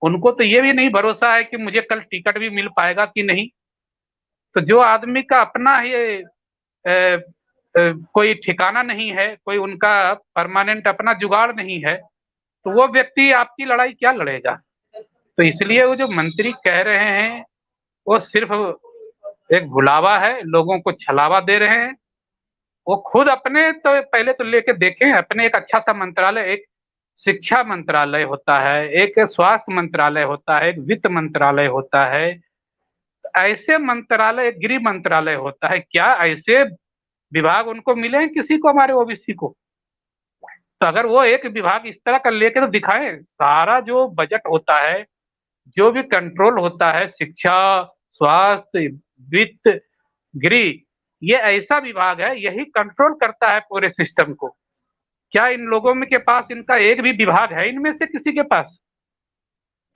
उनको तो ये भी नहीं भरोसा है कि मुझे कल टिकट भी मिल पाएगा कि नहीं। तो जो आदमी का अपना ही कोई ठिकाना नहीं है, कोई उनका परमानेंट अपना जुगाड़ नहीं है, तो वो व्यक्ति आपकी लड़ाई क्या लड़ेगा? तो इसलिए वो जो मंत्री कह रहे हैं वो सिर्फ एक भुलावा है, लोगों को छलावा दे रहे हैं। वो खुद अपने तो पहले तो लेके देखें, अपने एक अच्छा सा मंत्रालय, एक शिक्षा मंत्रालय होता है, एक स्वास्थ्य मंत्रालय होता है, एक वित्त मंत्रालय होता है, ऐसे मंत्रालय, एक गृह मंत्रालय होता है। क्या ऐसे विभाग उनको मिले हैं किसी को, हमारे ओबीसी को? तो अगर वो एक विभाग इस तरह का लेकर तो दिखाएं। सारा जो बजट होता है, जो भी कंट्रोल होता है, शिक्षा, स्वास्थ्य, वित्त, गृह, ये ऐसा विभाग है, यही कंट्रोल करता है पूरे सिस्टम को। क्या इन लोगों में के पास इनका एक भी विभाग है इनमें से किसी के पास?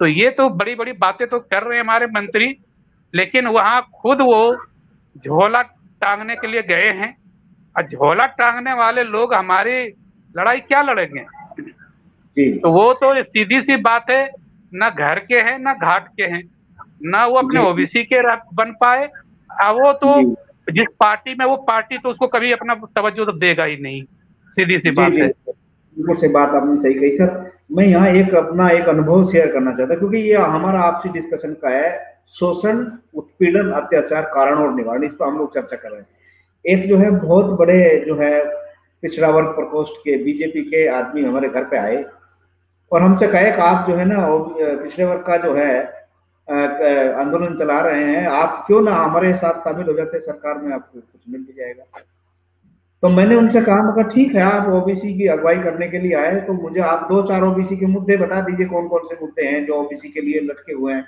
तो ये तो बड़ी बड़ी बातें तो कर रहे हैं हमारे मंत्री, लेकिन वहां खुद वो झोला टांगने के लिए गए हैं, और झोला टांगने वाले लोग हमारी लड़ाई क्या लड़ेंगे? तो वो तो सीधी सी बात है, ना घर के हैं ना घाट के हैं, ना वो अपने ओबीसी के बन पाए। वो तो जिस पार्टी में वो पार्टी, तो उसको कभी अपना तवज्जो तो देगा ही नहीं, सीधी सी बात है। बिल्कुल से बात आपने सही कही सर। मैं यहाँ एक अपना एक अनुभव शेयर करना चाहता हूँ, क्योंकि ये हमारा आपसी डिस्कशन का है, शोषण, उत्पीड़न, अत्याचार, कारण और निवारण, इस पर हम लोग चर्चा कर रहे हैं। एक जो है बहुत बड़े जो है पिछड़ा वर्ग प्रकोष्ठ के बीजेपी के आदमी हमारे घर पे आए और हमसे कहे कि आप जो है ना पिछड़े वर्ग का जो है आंदोलन चला रहे हैं, आप क्यों ना हमारे साथ शामिल हो जाते, सरकार में आपको कुछ मिल जाएगा। तो मैंने उनसे कहा, मगर ठीक है, आप ओबीसी की अगुवाई करने के लिए आए तो मुझे आप 2-4 ओबीसी के मुद्दे बता दीजिए, कौन कौन से मुद्दे हैं जो ओबीसी के लिए लटके हुए हैं।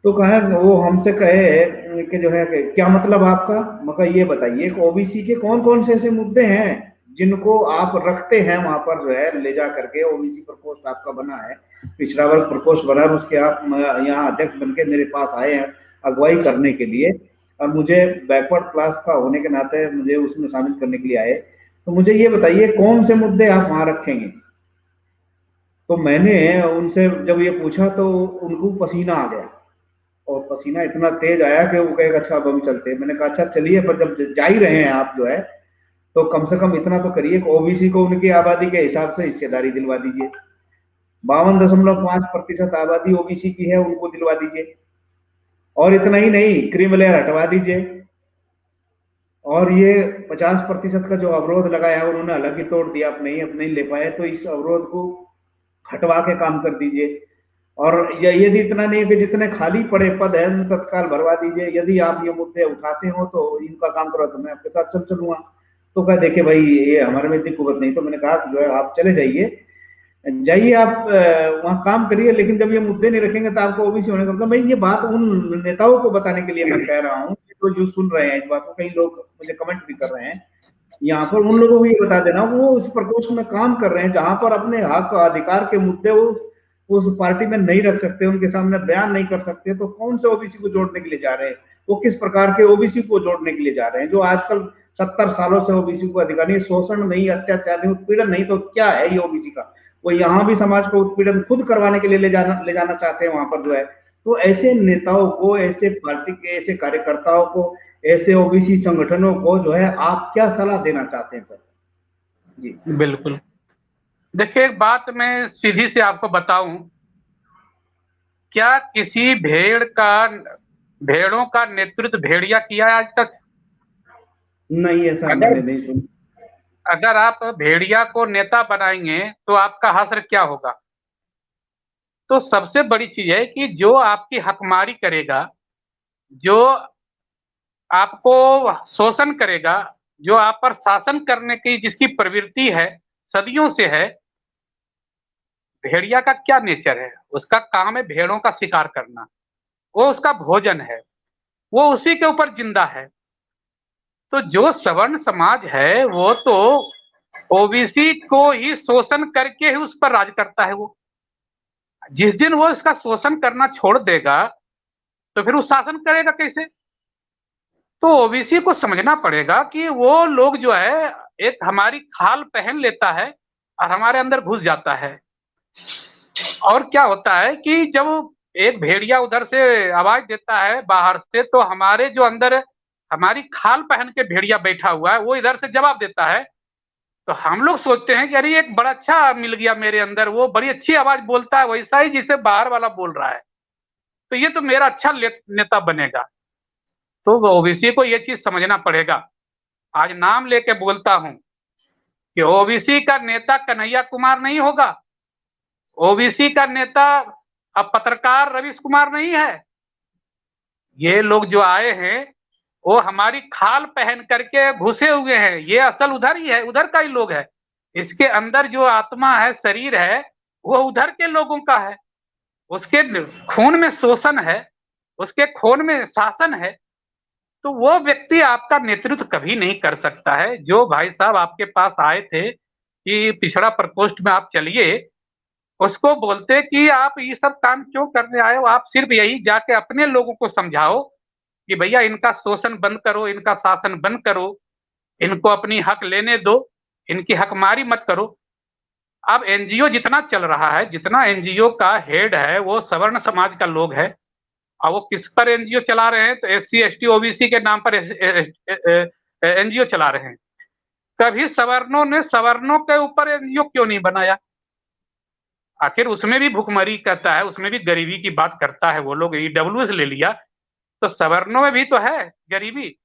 तो कहा, वो हमसे कहे कि जो है कि क्या मतलब आपका, मगर ये बताइए कि ओबीसी के कौन कौन से ऐसे मुद्दे हैं जिनको आप रखते हैं वहां पर जो है ले जा करके। ओबीसी प्रकोष्ठ आपका बना है, पिछड़ा वर्ग प्रकोष्ठ बना है, उसके आप यहाँ अध्यक्ष बन के मेरे पास आए हैं अगुवाई करने के लिए, और मुझे बैकवर्ड क्लास का होने के नाते मुझे उसमें शामिल करने के लिए आए। तो मुझे ये बताइए कौन से मुद्दे आप वहां रखेंगे। तो मैंने उनसे जब ये पूछा तो उनको पसीना आ गया, और पसीना इतना तेज आया कि वो कहेगा अच्छा अब हम चलते हैं। मैंने कहा अच्छा चलिए, पर जब जा ही रहे हैं आप जो है तो कम से कम इतना तो करिए कि ओबीसी को उनकी आबादी के हिसाब से हिस्सेदारी दिलवा दीजिए। 52.5% आबादी ओबीसी की है, उनको दिलवा दीजिए। और इतना ही नहीं, क्रीम लेयर हटवा दीजिए, और ये 50% का जो अवरोध लगाया उन्होंने अलग ही तोड़ दिया, अब नहीं ले पाए, तो इस अवरोध को हटवा के काम कर दीजिए। और यदि इतना नहीं है कि जितने खाली पड़े पद है उन तत्काल भरवा दीजिए। यदि आप ये मुद्दे उठाते हो तो इनका काम करो तो मैं आपके साथ चल चलूंगा। तो कहा देखिए भाई ये हमारे में इतनी कुवत नहीं। तो मैंने कहा जो है आप चले जाइए आप वहाँ काम करिए, लेकिन जब ये मुद्दे नहीं रखेंगे तो आपको ओबीसी होने का मतलब। मैं ये बात उन नेताओं को बताने के लिए मैं कह रहा हूँ, तो जो सुन रहे हैं इस बात को, कई लोग मुझे कमेंट भी कर रहे हैं यहाँ पर, उन लोगों को ये बता देना वो उस प्रकोष्ठ में काम कर रहे हैं जहां पर अपने हक अधिकार के मुद्दे वो उस पार्टी में नहीं रख सकते, उनके सामने बयान नहीं कर सकते, तो कौन से ओबीसी को जोड़ने के लिए जा रहे हैं? वो किस प्रकार के ओबीसी को जोड़ने के लिए जा रहे हैं जो आजकल 70 सालों से ओबीसी को अधिकार नहीं, शोषण नहीं, अत्याचार नहीं, उत्पीड़न नहीं, तो क्या है ये ओबीसी का? वो यहाँ भी समाज को उत्पीड़न खुद करवाने के लिए ले जाना चाहते हैं वहां पर जो है। तो ऐसे नेताओं को, ऐसे पार्टी के ऐसे कार्यकर्ताओं को, ऐसे ओबीसी संगठनों को जो है आप क्या सलाह देना चाहते हैं सर? जी बिल्कुल। देखिए एक बात मैं सीधी से आपको बताऊं, क्या किसी भेड़ों का नेतृत्व भेड़िया किया है आज तक? नहीं, ऐसा अगर मैंने नहीं सुना। अगर आप भेड़िया को नेता बनाएंगे तो आपका हश्र क्या होगा? तो सबसे बड़ी चीज है कि जो आपकी हकमारी करेगा, जो आपको शोषण करेगा, जो आप पर शासन करने की जिसकी प्रवृत्ति है, सदियों से है, भेड़िया का क्या नेचर है? उसका काम है भेड़ों का शिकार करना, वो उसका भोजन है, वो उसी के ऊपर जिंदा है। तो जो सवर्ण समाज है वो तो ओबीसी को ही शोषण करके ही उस पर राज करता है। वो जिस दिन वो इसका शोषण करना छोड़ देगा तो फिर वो शासन करेगा कैसे? तो ओबीसी को समझना पड़ेगा कि वो लोग जो है एक हमारी खाल पहन लेता है और हमारे अंदर घुस जाता है। और क्या होता है कि जब एक भेड़िया उधर से आवाज देता है बाहर से, तो हमारे जो अंदर हमारी खाल पहन के भेड़िया बैठा हुआ है वो इधर से जवाब देता है, तो हम लोग सोचते हैं कि अरे एक बड़ा अच्छा मिल गया मेरे अंदर, वो बड़ी अच्छी आवाज बोलता है वैसा ही जिसे बाहर वाला बोल रहा है, तो ये तो मेरा अच्छा नेता बनेगा। तो ओबीसी को ये चीज समझना पड़ेगा। आज नाम लेके बोलता हूं कि ओबीसी का नेता कन्हैया कुमार नहीं होगा, ओबीसी का नेता अब पत्रकार रवीश कुमार नहीं है। ये लोग जो आए हैं वो हमारी खाल पहन करके घुसे हुए हैं, ये असल उधर ही है, उधर का ही लोग है। इसके अंदर जो आत्मा है, शरीर है, वो उधर के लोगों का है। उसके खून में शोषण है, उसके खून में शासन है। तो वो व्यक्ति आपका नेतृत्व कभी नहीं कर सकता है। जो भाई साहब आपके पास आए थे कि पिछड़ा प्रकोष्ठ में आप चलिए, उसको बोलते कि आप ये सब काम क्यों करने आए हो? आप सिर्फ यही जाके अपने लोगों को समझाओ कि भैया इनका शोषण बंद करो, इनका शासन बंद करो, इनको अपनी हक लेने दो, इनकी हकमारी मत करो। अब एनजीओ जितना चल रहा है, जितना एनजीओ का हेड है वो सवर्ण समाज का लोग है, और वो किस पर एनजीओ चला रहे हैं? तो एससी एसटी ओबीसी के नाम पर एनजीओ चला रहे हैं। कभी सवर्णों ने सवर्णों के ऊपर एनजीओ क्यों नहीं बनाया? आखिर उसमें भी भुखमरी करता है, उसमें भी गरीबी की बात करता है। वो लोग ईडब्ल्यूएस ले लिया, तो सवर्णों में भी तो है गरीबी।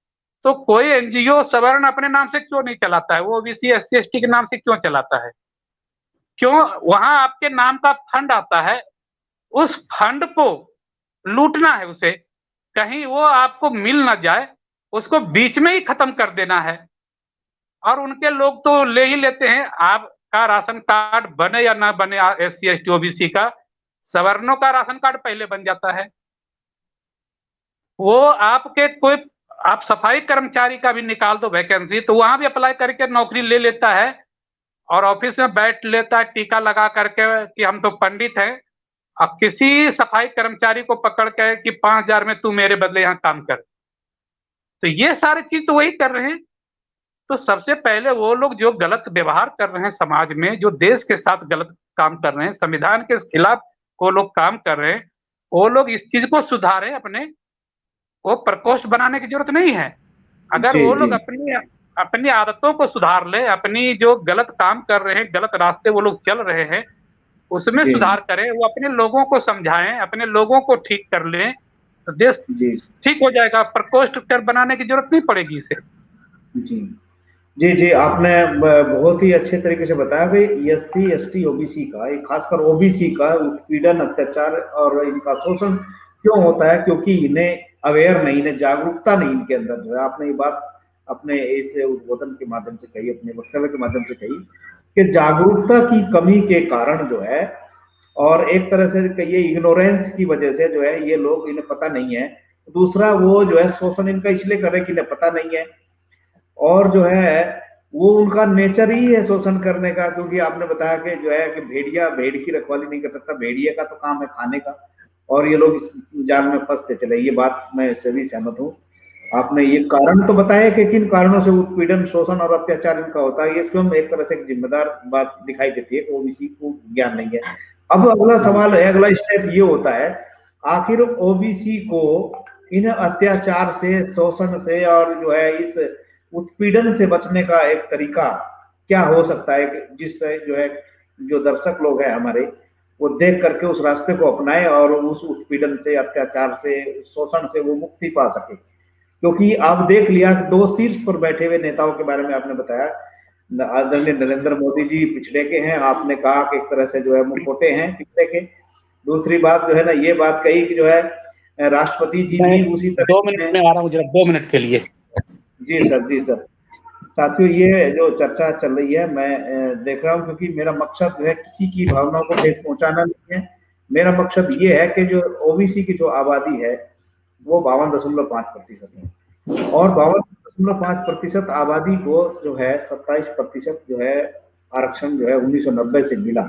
तो कोई एनजीओ सवर्ण अपने नाम से क्यों नहीं चलाता है? वो ओबीसी एससी एसटी के नाम से क्यों चलाता है? क्यों? वहां आपके नाम का फंड आता है, उस फंड को लूटना है, उसे कहीं वो आपको मिल ना जाए, उसको बीच में ही खत्म कर देना है। और उनके लोग तो ले ही लेते हैं। आपका राशन कार्ड बने या ना बने, एससी एसटी ओबीसी का, सवर्णों का राशन कार्ड पहले बन जाता है। वो आपके कोई, आप सफाई कर्मचारी का भी निकाल दो वैकेंसी, तो वहां भी अप्लाई करके नौकरी ले लेता है और ऑफिस में बैठ लेता है टीका लगा करके कि हम तो पंडित हैं। अब किसी सफाई कर्मचारी को पकड़ के कि 5,000 में तू मेरे बदले यहाँ काम कर, तो ये सारी चीज तो वही कर रहे हैं। तो सबसे पहले वो लोग जो गलत व्यवहार कर रहे हैं समाज में, जो देश के साथ गलत काम कर रहे हैं, संविधान के खिलाफ वो लोग काम कर रहे हैं, वो लोग इस चीज को सुधारें। अपने वो प्रकोष्ठ बनाने की जरूरत नहीं है। अगर जी वो जी लोग अपनी अपनी आदतों को सुधार ले, अपनी जो गलत काम कर रहे हैं, गलत रास्ते वो लोग चल रहे हैं, उसमें जी सुधार करें, वो अपने लोगों को समझाएं, अपने लोगों को ठीक कर लें, तो देश जी ठीक हो जाएगा। प्रकोष्ठ कर बनाने की जरूरत नहीं पड़ेगी इसे। जी जी जी, आपने बहुत ही अच्छे तरीके से बताया भाई। एससी एसटी ओबीसी का, एक खासकर ओबीसी का उत्पीड़न, अत्याचार और इनका शोषण क्यों होता है? क्योंकि इन्हें अवेयर नहीं, इन्हें जागरूकता नहीं इनके अंदर जो है। आपने ये बात अपने इस उद्बोधन के माध्यम से कही, अपने वक्तव्य के माध्यम से कही कि जागरूकता की कमी के कारण जो है, और एक तरह से कहिए इग्नोरेंस की वजह से जो है, ये लोग, इन्हें पता नहीं है। दूसरा वो जो है शोषण इनका इसलिए कर रहे हैं कि इन्हें पता नहीं है, और जो है वो उनका नेचर ही है शोषण करने का। क्योंकि आपने बताया कि जो है कि भेड़िया भेड़ की रखवाली नहीं कर सकता, भेड़िया का तो काम है खाने का, और ये लोग इस जाल में फंसते चले। ये बात मैं इससे भी सहमत हूँ। आपने ये कारण तो बताया कि किन कारणों से उत्पीड़न, शोषण और अत्याचार इनका होता है, ये स्वयं एक तरह से एक जिम्मेदार बात दिखाई देती है, ओबीसी को ज्ञान नहीं है। अब अगला सवाल है, अगला स्टेप ये होता है, आखिर ओबीसी को इन अत्याचार से, शोषण से और जो है इस उत्पीड़न से बचने का एक तरीका क्या हो सकता है, जिससे जो है जो दर्शक लोग हैं हमारे, वो देख करके उस रास्ते को अपनाए और उस उत्पीड़न से, अत्याचार से, शोषण से वो मुक्ति पा सके? क्योंकि आप देख लिया, दो शीर्ष पर बैठे हुए नेताओं के बारे में आपने बताया, आदरणीय नरेंद्र मोदी जी पिछड़े के हैं, आपने कहा कि एक तरह से जो है मुखोटे हैं पिछड़े के। दूसरी बात जो है ना, ये बात कही कि जो है राष्ट्रपति जी भी उसी तरह 2 मिनट में आ रहा हूँ, जरा 2 मिनट के लिए। जी सर, जी सर। साथियों, ये जो चर्चा चल रही है, मैं देख रहा हूँ, क्योंकि मेरा मकसद जो है किसी की भावनाओं को ठेस पहुंचाना नहीं है। मेरा मकसद ये है कि जो ओबीसी की जो आबादी है वो 52.5% है, और 52.5% आबादी को जो है 27% जो है आरक्षण जो है 1990 से मिला,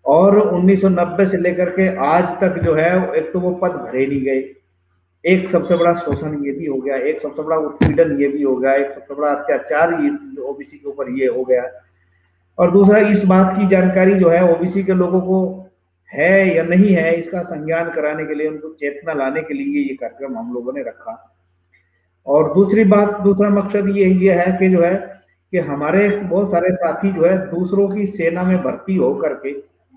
और 1990 से लेकर के आज तक जो है, एक तो वो पद भरे नहीं गए, एक सबसे बड़ा शोषण ये भी हो गया, एक सबसे बड़ा उत्पीड़न ये भी हो गया, एक सबसे बड़ा अत्याचार इस ओबीसी के ऊपर ये हो गया। और दूसरा, इस बात की जानकारी जो है ओबीसी के लोगों को है या नहीं है, इसका संज्ञान कराने के लिए, उनको चेतना लाने के लिए ये कार्यक्रम हम लोगों ने रखा। और दूसरी बात, दूसरा मकसद ये है कि जो है कि हमारे बहुत सारे साथी जो है दूसरों की सेना में भर्ती हो करके,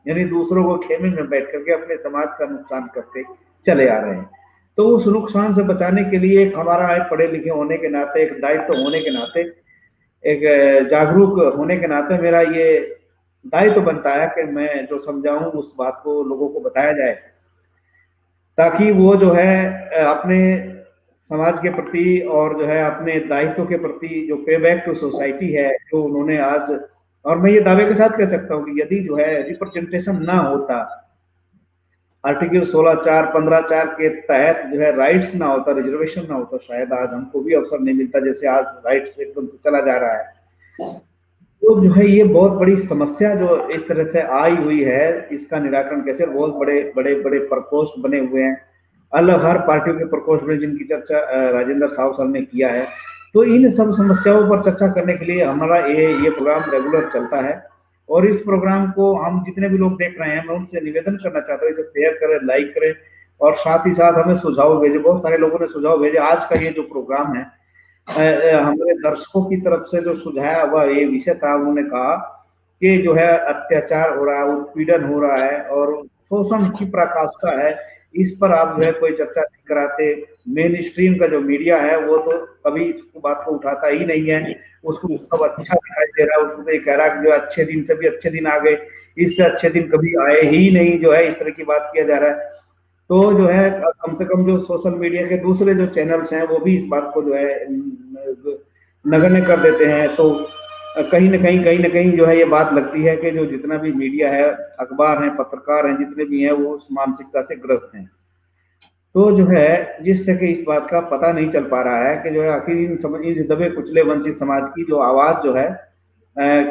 यानी दूसरों को खेमे में बैठ करके अपने समाज का नुकसान करते चले आ रहे हैं। तो उस नुकसान से बचाने के लिए एक हमारा, एक पढ़े लिखे होने के नाते, एक दायित्व होने के नाते, एक जागरूक होने के नाते मेरा ये दायित्व बनता है कि मैं जो समझाऊं उस बात को लोगों को बताया जाए, ताकि वो जो है अपने समाज के प्रति और जो है अपने दायित्व के प्रति जो पे बैक टू सोसाइटी है जो उन्होंने आज, और मैं ये दावे के साथ कह सकता हूँ कि यदि जो है रिप्रेजेंटेशन ना होता, आर्टिकल 16(4), 15(4) के तहत जो है राइट्स ना होता, रिजर्वेशन ना होता, शायद आज हमको भी अवसर नहीं मिलता, जैसे आज राइट्स एकदम से चला जा रहा है। तो जो है ये बहुत बड़ी समस्या जो इस तरह से आई हुई है, इसका निराकरण कैसे? बहुत बड़े बड़े बड़े प्रकोष्ठ बने हुए हैं, अलग हर पार्टियों के प्रकोष्ठ में, जिनकी चर्चा राजेंद्र साहु सर ने किया है। तो इन सब समस्याओं पर चर्चा करने के लिए हमारा ये प्रोग्राम रेगुलर चलता है, और इस प्रोग्राम को हम जितने भी लोग देख रहे हैं, मैं उनसे निवेदन करना चाहता हूँ, इसे शेयर करें, लाइक करें, और साथ ही साथ हमें सुझाव भेजे। बहुत सारे लोगों ने सुझाव भेजे। आज का ये जो प्रोग्राम है, हमारे दर्शकों की तरफ से जो सुझाया हुआ ये विषय था, उन्होंने कहा कि जो है अत्याचार हो रहा है, उत्पीड़न हो रहा है और शोषण की पराकाष्ठा है, इस पर आप जो है कोई चर्चा नहीं कराते। मेन स्ट्रीम का जो मीडिया है वो तो कभी इस बात को उठाता ही नहीं है, उसको सब अच्छा दिखाई दे रहा है, उसको तो ये कह रहा है कि जो अच्छे दिन से भी अच्छे दिन आ गए, इससे अच्छे दिन कभी आए ही नहीं, जो है इस तरह की बात किया जा रहा है। तो जो है कम से कम जो सोशल मीडिया के दूसरे जो चैनल्स हैं वो भी इस बात को जो है नगण्य कर देते हैं। तो कहीं ना कहीं जो है ये बात लगती है कि जो जितना भी मीडिया है, अखबार हैं, पत्रकार हैं, जितने भी हैं, वो उस मानसिकता से ग्रस्त हैं। तो जो है जिससे कि इस बात का पता नहीं चल पा रहा है कि जो है आखिर इन दबे कुचले वंचित समाज की जो आवाज जो है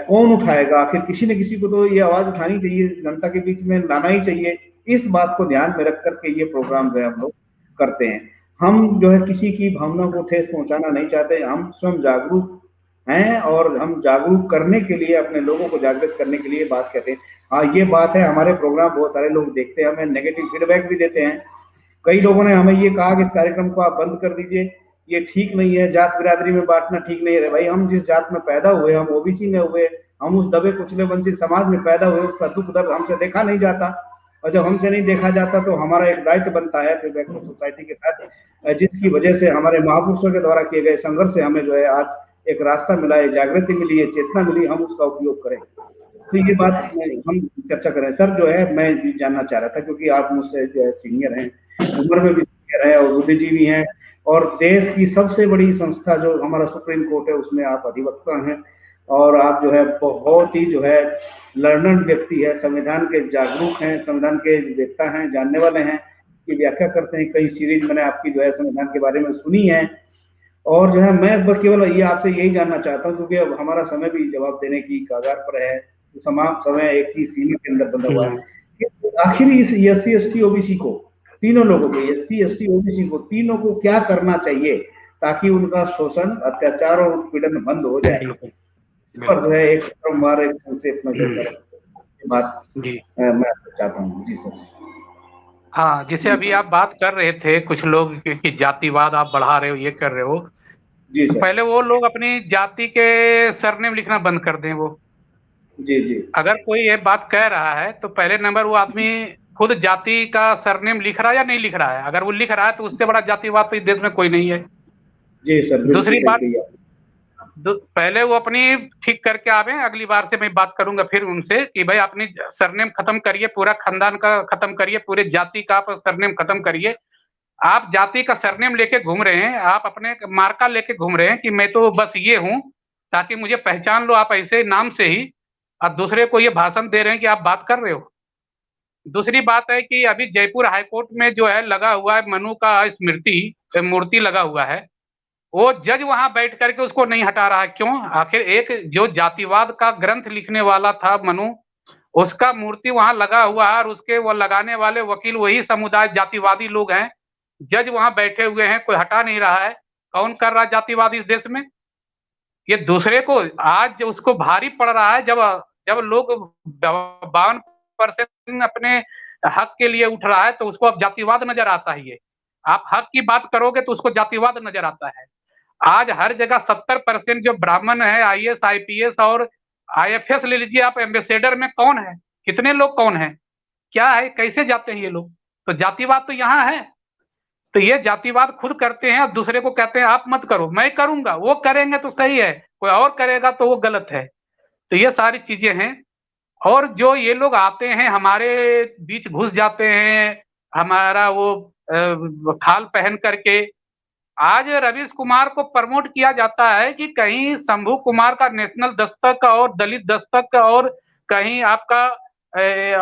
कौन उठाएगा? आखिर किसी न किसी को तो ये आवाज उठानी चाहिए, जनता के बीच में लाना ही चाहिए। इस बात को ध्यान में रख करके ये प्रोग्राम जो है हम लोग करते हैं। हम जो है किसी की भावनाओं को ठेस पहुंचाना नहीं चाहते, हम स्वयं जागरूक हैं, और हम जागरूक करने के लिए, अपने लोगों को जागृत करने के लिए बात कहते हैं। हाँ, ये बात है, हमारे प्रोग्राम बहुत सारे लोग देखते हैं, हमें नेगेटिव फीडबैक भी देते हैं। कई लोगों ने हमें ये कहा कि इस कार्यक्रम को आप बंद कर दीजिए, ये ठीक नहीं है, जात बिरादरी में बांटना ठीक नहीं है। भाई, हम जिस जात में पैदा हुए, हम ओबीसी में हुए, हम उस दबे कुचले वंचित समाज में पैदा हुए, उसका दुख दर्द हमसे देखा नहीं जाता, और जब हमसे नहीं देखा जाता तो हमारा एक दायित्व बनता है सोसाइटी के साथ, जिसकी वजह से हमारे महापुरुषों के द्वारा किए गए संघर्ष से हमें जो है आज एक रास्ता मिला है, जागृति मिली है, चेतना मिली, हम उसका उपयोग करें। तो ये बात हम चर्चा करें। सर जो है मैं भी जानना चाह रहा था, क्योंकि आप मुझसे जो है सीनियर हैं, उम्र में भी सीनियर हैं और बुद्धिजीवी हैं, और देश की सबसे बड़ी संस्था जो हमारा सुप्रीम कोर्ट है उसमें आप अधिवक्ता हैं, और आप जो है बहुत ही जो है लर्नड व्यक्ति है, संविधान के जागरूक हैं, संविधान के वेत्ता हैं, जानने वाले हैं, की व्याख्या करते हैं। कई सीरीज मैंने आपकी जो है संविधान के बारे में सुनी है, और जो है मैं बस केवल ये आपसे यही जानना चाहता हूँ, क्योंकि अब हमारा समय भी जवाब देने की कगार पर है, तो तमाम समय एक ही सीमा के अंदर बंधा हुआ है कि आखिर इस एससी एसटी ओबीसी को, तीनों लोगों को, एससी एसटी ओबीसी को, तीनों को क्या करना चाहिए ताकि उनका शोषण, अत्याचार और उत्पीड़न बंद हो जाए। इस पर जो है एक क्रमवार एक संक्षेप में बात मैं आपसे चाहता हूँ। जी सर। हाँ, जैसे अभी आप बात कर रहे थे कुछ लोग कि जातिवाद आप बढ़ा रहे हो, ये कर रहे हो, जी तो सर। पहले वो लोग अपनी जाति के सरनेम लिखना बंद कर दें। वो जी जी। अगर कोई ये बात कह रहा है तो पहले नंबर वो आदमी खुद जाति का सरनेम लिख रहा है या नहीं लिख रहा है। अगर वो लिख रहा है तो उससे बड़ा जातिवाद तो इस देश में कोई नहीं है। जी सर, बिल्कुल दूसरी सही बात, कही आपने। पहले वो अपनी ठीक करके आवे। अगली बार से मैं बात करूंगा फिर उनसे कि भाई अपनी सरनेम खत्म करिए, पूरा खानदान का खत्म करिए, पूरे जाति का आप सरनेम खत्म करिए। आप जाति का सरनेम लेके घूम रहे हैं, आप अपने मार्का लेके घूम रहे हैं कि मैं तो बस ये हूं, ताकि मुझे पहचान लो आप ऐसे नाम से ही, और दूसरे को ये भाषण दे रहे हैं कि आप बात कर रहे हो। दूसरी बात है कि अभी जयपुर हाईकोर्ट में जो है लगा हुआ है मनु का स्मृति मूर्ति लगा हुआ है, वो जज वहां बैठ करके उसको नहीं हटा रहा है। क्यों? आखिर एक जो जातिवाद का ग्रंथ लिखने वाला था मनु, उसका मूर्ति वहां लगा हुआ है और उसके वो लगाने वाले वकील वही समुदाय जातिवादी लोग हैं। जज वहां बैठे हुए हैं, कोई हटा नहीं रहा है। कौन कर रहा है जातिवाद इस देश में? ये दूसरे को आज उसको भारी पड़ रहा है, जब जब लोग 52% अपने हक के लिए उठ रहा है तो उसको अब जातिवाद नजर आता है। ये आप हक की बात करोगे तो उसको जातिवाद नजर आता है। आज हर जगह 70% जो ब्राह्मण है, आईएएस आईपीएस और आईएफएस ले लीजिए आप, एम्बेसडर में कौन है? कितने लोग कौन है? क्या है? कैसे जाते हैं ये लोग? तो जातिवाद तो यहाँ है। तो ये जातिवाद खुद करते हैं और दूसरे को कहते हैं आप मत करो, मैं करूंगा। वो करेंगे तो सही है, कोई और करेगा तो वो गलत है। तो ये सारी चीजें हैं। और जो ये लोग आते हैं हमारे बीच घुस जाते हैं, हमारा वो खाल पहन करके। आज रवीश कुमार को प्रमोट किया जाता है कि कहीं शंभू कुमार का नेशनल दस्तक और दलित दस्तक, और कहीं आपका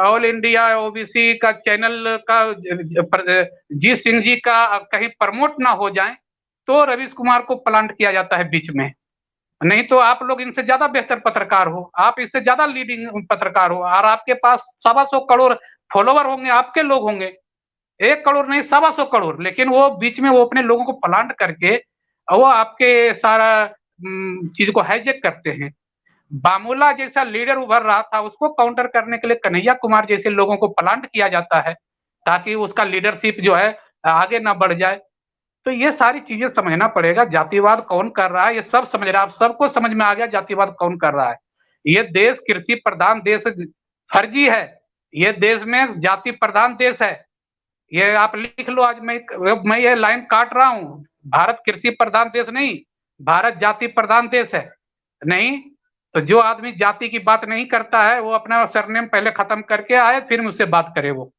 ऑल इंडिया ओबीसी का चैनल का जी सिंह जी का कहीं प्रमोट ना हो जाए, तो रवीश कुमार को प्लांट किया जाता है बीच में। नहीं तो आप लोग इनसे ज्यादा बेहतर पत्रकार हो, आप इससे ज्यादा लीडिंग पत्रकार हो, और आपके पास 125 करोड़ फॉलोवर होंगे, आपके लोग होंगे, 1 करोड़ नहीं 125 करोड़, लेकिन वो बीच में वो अपने लोगों को प्लांट करके वो आपके सारा चीज को हाईजेक करते हैं। बामुला जैसा लीडर उभर रहा था, उसको काउंटर करने के लिए कन्हैया कुमार जैसे लोगों को प्लांट किया जाता है, ताकि उसका लीडरशिप जो है आगे ना बढ़ जाए। तो ये सारी चीजें समझना पड़ेगा। जातिवाद कौन कर रहा है ये सब समझ रहा है, आप सबको समझ में आ गया जातिवाद कौन कर रहा है। ये देश कृषि प्रधान देश फर्जी है, ये देश में जाति प्रधान देश है। ये आप लिख लो, आज मैं ये लाइन काट रहा हूं, भारत कृषि प्रधान देश नहीं, भारत जाति प्रधान देश है। नहीं तो जो आदमी जाति की बात नहीं करता है वो अपना सरनेम पहले खत्म करके आए, फिर मुझसे बात करे। वो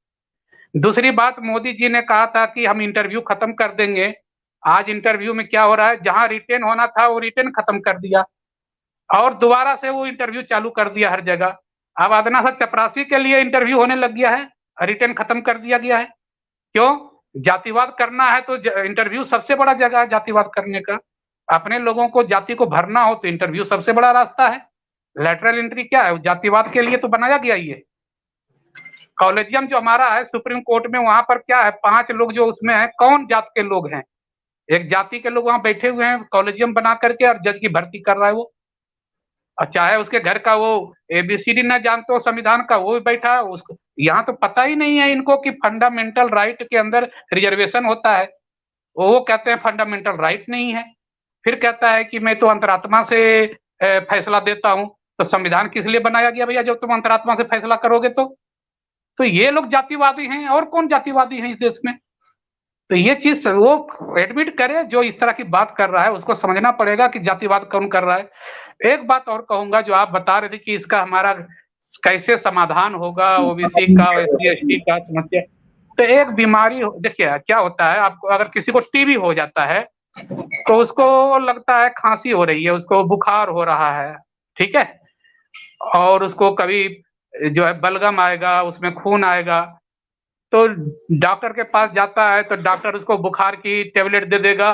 दूसरी बात, मोदी जी ने कहा था कि हम इंटरव्यू खत्म कर देंगे। आज इंटरव्यू में क्या हो रहा है? जहां रिटेन होना था वो रिटेन खत्म कर दिया और दोबारा से वो इंटरव्यू चालू कर दिया हर जगह। अब अदना सा चपरासी के लिए इंटरव्यू होने लग गया है, रिटेन खत्म कर दिया गया है। क्यों? जातिवाद करना है तो इंटरव्यू सबसे बड़ा जगह है जातिवाद करने का। अपने लोगों को जाति को भरना हो तो इंटरव्यू सबसे बड़ा रास्ता है। लेटरल एंट्री क्या है? जातिवाद के लिए तो बनाया गया ये। कॉलेजियम जो हमारा है सुप्रीम कोर्ट में, वहां पर क्या है, 5 लोग जो उसमें है, कौन जात के लोग हैं? एक जाति के लोग वहां बैठे हुए हैं कॉलेजियम बना करके, और जज की भर्ती कर रहा है वो। और चाहे उसके घर का वो एबीसीडी न जानते हो संविधान का, वो भी बैठा है। उसको यहाँ तो पता ही नहीं है इनको कि फंडामेंटल राइट के अंदर रिजर्वेशन होता है। वो कहते हैं फंडामेंटल राइट नहीं है, फिर कहता है कि मैं तो अंतरात्मा से फैसला देता हूं। तो संविधान किस लिए बनाया गया भैया, जब तुम अंतरात्मा से फैसला करोगे तो ये लोग जातिवादी हैं। और कौन जातिवादी है इस देश में? तो ये चीज वो एडमिट करे, जो इस तरह की बात कर रहा है उसको समझना पड़ेगा कि जातिवाद कौन कर रहा है। एक बात और कहूंगा, जो आप बता रहे थे कि इसका हमारा कैसे समाधान होगा, ओबीसी का, एससी एसटी का समस्या। तो एक बीमारी देखिए क्या होता है, आपको अगर किसी को टीबी हो जाता है तो उसको लगता है खांसी हो रही है, उसको बुखार हो रहा है, ठीक है, और उसको कभी जो है बलगम आएगा, उसमें खून आएगा, तो डॉक्टर के पास जाता है तो डॉक्टर उसको बुखार की टेबलेट दे देगा,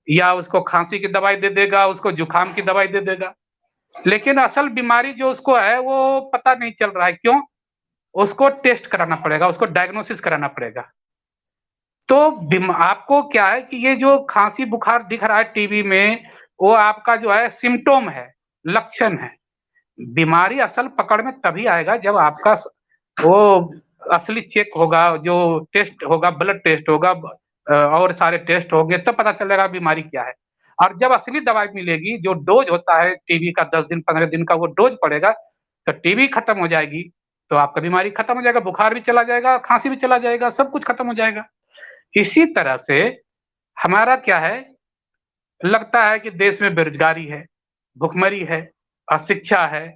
या उसको खांसी की दवाई दे देगा, उसको जुकाम की दवाई दे देगा। लेकिन असल बीमारी जो उसको है वो पता नहीं चल रहा है, क्यों? उसको टेस्ट कराना पड़ेगा, उसको डायग्नोसिस कराना पड़ेगा। तो आपको क्या है कि ये जो खांसी बुखार दिख रहा है टीबी में, वो आपका जो है सिम्टोम है, लक्षण है। बीमारी असल पकड़ में तभी आएगा जब आपका वो असली चेक होगा, जो टेस्ट होगा, ब्लड टेस्ट होगा, और सारे टेस्ट होंगे, तब पता चलेगा बीमारी क्या है। और जब असली दवाई मिलेगी, जो डोज होता है टीबी का 10 दिन 15 दिन का, वो डोज पड़ेगा, तो टीबी खत्म हो जाएगी, तो आपका बीमारी खत्म हो जाएगा, बुखार भी चला जाएगा, खांसी भी चला जाएगा, सब कुछ खत्म हो जाएगा। इसी तरह से हमारा क्या है, लगता है कि देश में बेरोजगारी है, भुखमरी है, अशिक्षा है,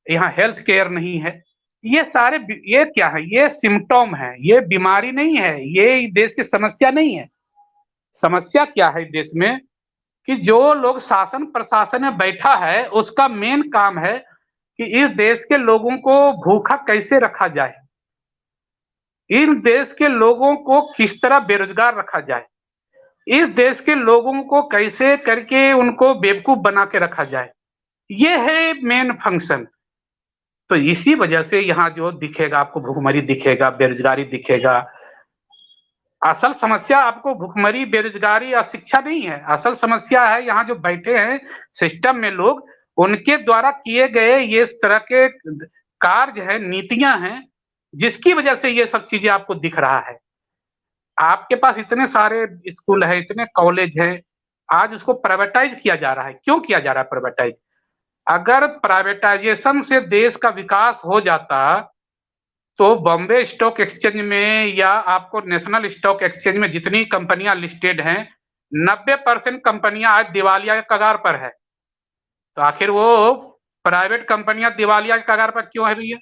यहाँ हेल्थ केयर नहीं है। ये सारे ये क्या है, ये सिम्टोम है, ये बीमारी नहीं है, ये देश की समस्या नहीं है। समस्या क्या है देश में, कि जो लोग शासन प्रशासन में बैठा है उसका मेन काम है कि इस देश के लोगों को भूखा कैसे रखा जाए, इन देश के लोगों को किस तरह बेरोजगार रखा जाए, इस देश के लोगों को कैसे करके उनको बेवकूफ बना के रखा जाए, ये है मेन फंक्शन। तो इसी वजह से यहाँ जो दिखेगा आपको, भुखमरी दिखेगा, बेरोजगारी दिखेगा। असल समस्या आपको भुखमरी, बेरोजगारी या शिक्षा नहीं है, असल समस्या है यहाँ जो बैठे हैं सिस्टम में लोग, उनके द्वारा किए गए ये तरह के कार्य है, नीतियां हैं, जिसकी वजह से ये सब चीजें आपको दिख रहा है। आपके पास इतने सारे स्कूल है, इतने कॉलेज है, आज उसको प्राइवेटाइज किया जा रहा है। क्यों किया जा रहा है प्राइवेटाइज? अगर प्राइवेटाइजेशन से देश का विकास हो जाता तो बॉम्बे स्टॉक एक्सचेंज में या आपको नेशनल स्टॉक एक्सचेंज में जितनी कंपनियां लिस्टेड हैं, 90% कंपनियां आज दिवालिया के कगार पर है। तो आखिर वो प्राइवेट कंपनियां दिवालिया के कगार पर क्यों है भैया?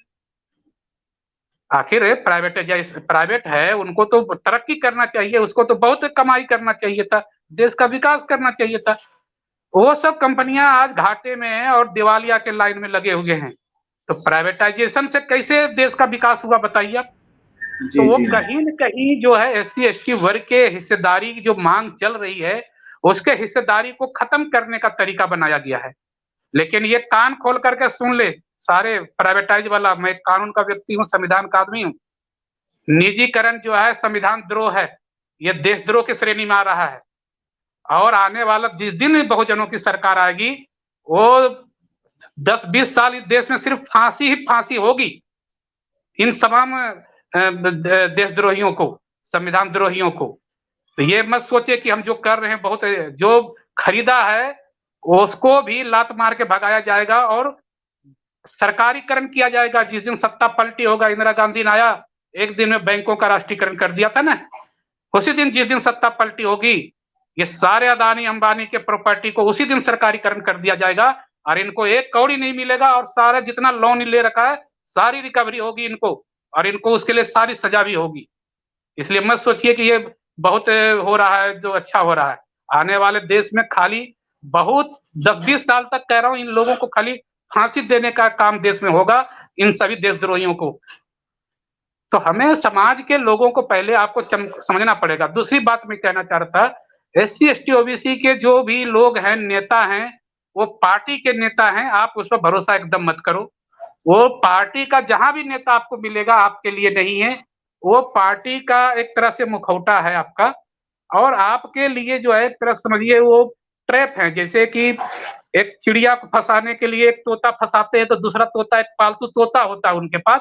आखिर प्राइवेट है, उनको तो तरक्की करना चाहिए, उसको तो बहुत कमाई करना चाहिए था, देश का विकास करना चाहिए था। वो सब कंपनियां आज घाटे में हैं और दिवालिया के लाइन में लगे हुए हैं। तो प्राइवेटाइजेशन से कैसे देश का विकास हुआ बताइए आप? तो वो कहीं न कहीं जो है एससी एसटी वर्ग के हिस्सेदारी की जो मांग चल रही है, उसके हिस्सेदारी को खत्म करने का तरीका बनाया गया है। लेकिन ये कान खोल करके सुन ले सारे प्राइवेटाइज वाला, मैं कानून का व्यक्ति हूँ, संविधान का आदमी हूँ। निजीकरण जो है संविधान द्रोह है, ये देशद्रोह की श्रेणी में आ रहा है। और आने वाला जिस दिन भी बहुजनों की सरकार आएगी, वो 10-20 साल इस देश में सिर्फ फांसी ही फांसी होगी इन तमाम देशद्रोहियों को, संविधान द्रोहियों को। तो ये मत सोचे कि हम जो कर रहे हैं बहुत, जो खरीदा है उसको भी लात मार के भगाया जाएगा और सरकारीकरण किया जाएगा। जिस दिन सत्ता पलटी होगा, इंदिरा गांधी ने आया, एक दिन में बैंकों का राष्ट्रीयकरण कर दिया था ना, उसी दिन जिस दिन सत्ता पलटी होगी, ये सारे अदानी अंबानी के प्रॉपर्टी को उसी दिन सरकारीकरण कर दिया जाएगा और इनको एक कौड़ी नहीं मिलेगा और सारा जितना लोन ले रखा है सारी रिकवरी होगी इनको, और इनको उसके लिए सारी सजा भी होगी। इसलिए मत सोचिए कि ये बहुत हो रहा है जो अच्छा हो रहा है। आने वाले देश में खाली बहुत 10-20 साल तक कह रहा हूँ, इन लोगों को खाली फांसी देने का काम देश में होगा, इन सभी देशद्रोहियों को। तो हमें समाज के लोगों को पहले आपको समझना पड़ेगा। दूसरी बात मैं कहना चाह रहा था, एससी एसटी ओबीसी के जो भी लोग हैं, नेता हैं, वो पार्टी के नेता हैं, आप उस पर भरोसा एकदम मत करो। वो पार्टी का जहां भी नेता आपको मिलेगा आपके लिए नहीं है, वो पार्टी का एक तरह से मुखौटा है आपका, और आपके लिए जो है एक तरह समझिए वो ट्रैप है। जैसे कि एक चिड़िया को फंसाने के लिए एक तोता फंसाते हैं, तो दूसरा तोता, एक पालतू तोता होता है उनके पास,